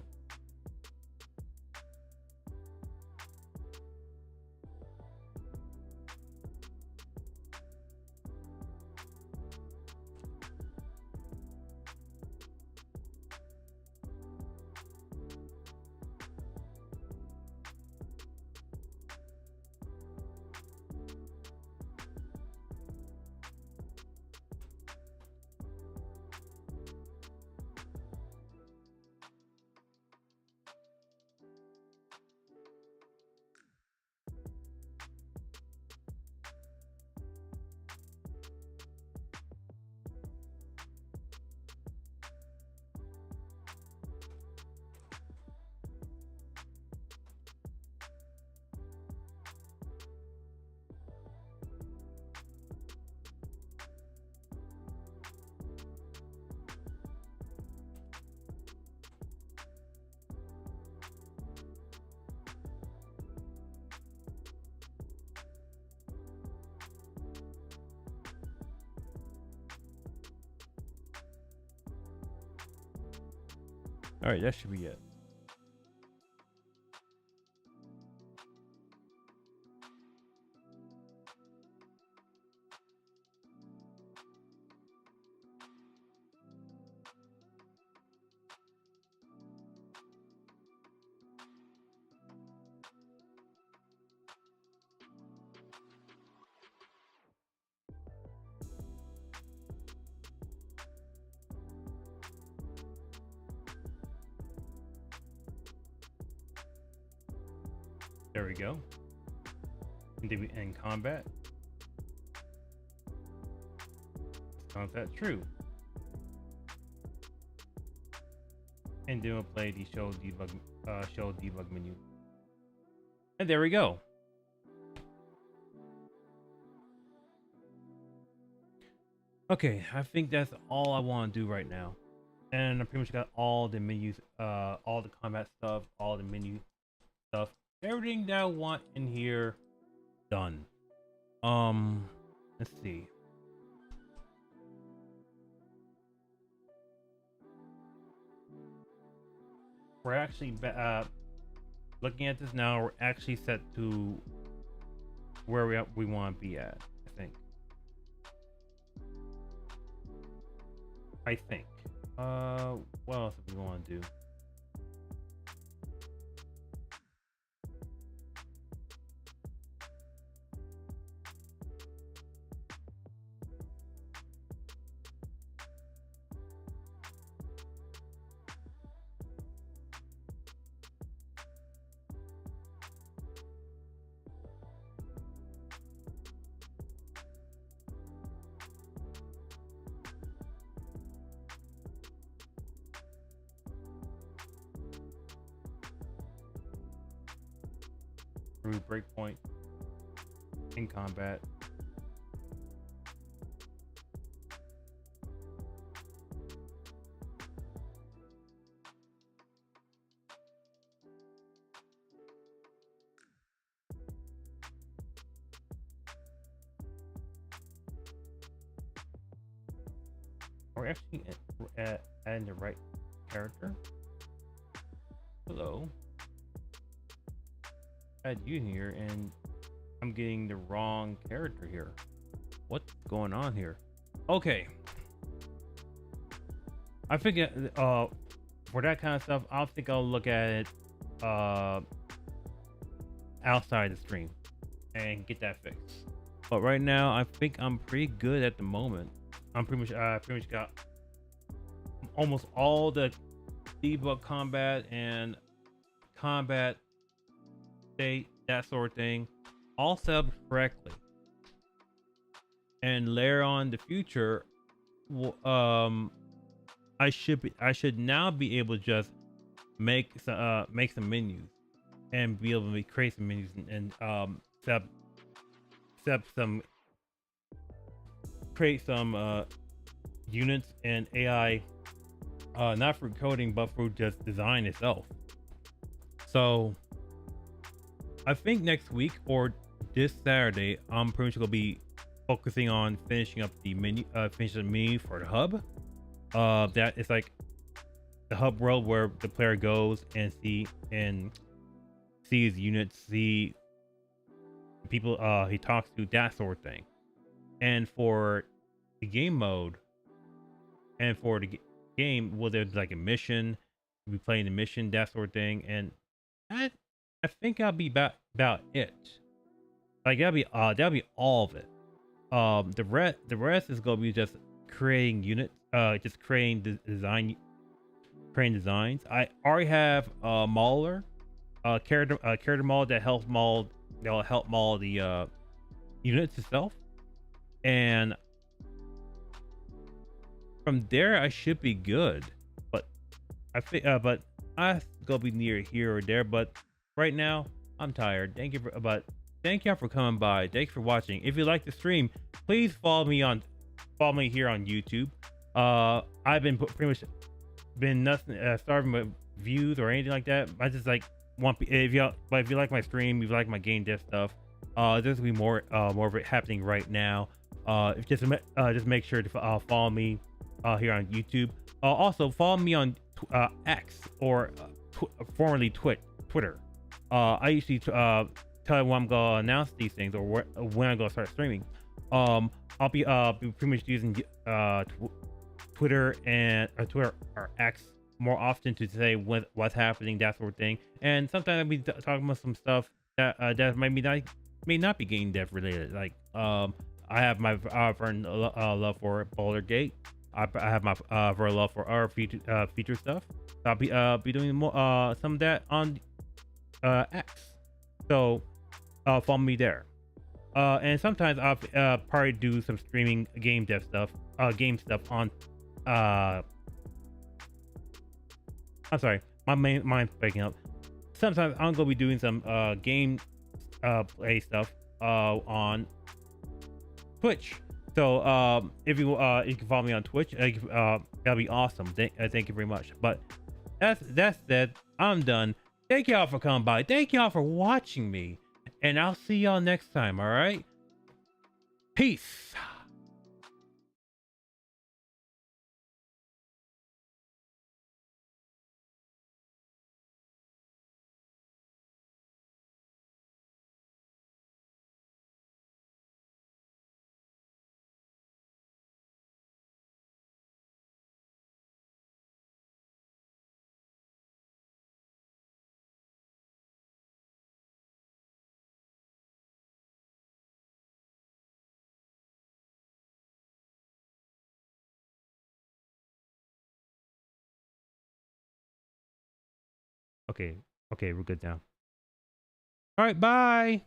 [SPEAKER 1] All right, that should be it. There we go. And then we end combat. Is that true? And then we'll play the show debug menu. And there we go. Okay, I think that's all I want to do right now. And I pretty much got all the menus, all the combat stuff, all the menu stuff. Everything that I want in here done. Let's see. We're actually looking at this now. We're actually set to where we want to be at, I think. I think. What else do we want to do? Through breakpoint in combat. We're actually adding the right character. Hello. Add you here, and I'm getting the wrong character here. What's going on here? Okay. I think for that kind of stuff, I think I'll look at it outside the stream and get that fixed. But right now, I think I'm pretty good at the moment. I'm pretty much got almost all the debug combat and combat state, that sort of thing, all set up correctly. And later on the future, I should now be able to just make some menus and be able to create some menus and set up some create some units and AI, not for coding but for just design itself. So I think next week or this Saturday, I'm pretty much gonna be focusing on finishing up the menu, finishing the menu for the hub. That is like the hub world where the player goes and see his units, see people he talks to, that sort of thing. And for the game mode, and for the game, well, there's like a mission, we playing the mission, that sort of thing, and I think that'll be about it. Like that'll be all of it. The rest is gonna be just creating units, just creating designs. I already have a mauler, character model that helps maul, that'll help maul the units itself, and from there I should be good. But I think, but I gonna be near here or there. But right now I'm tired. Thank you y'all for coming by. Thank you for watching. If you like the stream, please follow me here on YouTube. I've been pretty much been nothing starving with views or anything like that. I just like if you like my stream, if you like my game dev stuff, there's gonna be more of it happening right now. Just make sure to follow me here on YouTube. Also follow me on X, or formerly Twitter. I usually tell you when I'm gonna announce these things, or when I'm gonna start streaming. I'll be pretty much using Twitter or X more often to say what's happening, that sort of thing. And sometimes I'll be talking about some stuff that may not be game dev related. Like I have my love for Boulder Gate. I have my for love for our feature stuff. I'll be doing more some of that on X. So follow me there. And sometimes I'll probably do some streaming game stuff on I'm sorry, my mind's breaking up. Sometimes I'm gonna be doing some game play stuff on Twitch. So if you can follow me on Twitch, that'll be awesome. Thank you very much. But that's said, I'm done. Thank y'all for coming by. Thank y'all for watching me, and I'll see y'all next time. All right, peace. Okay. Okay, we're good now. All right, bye.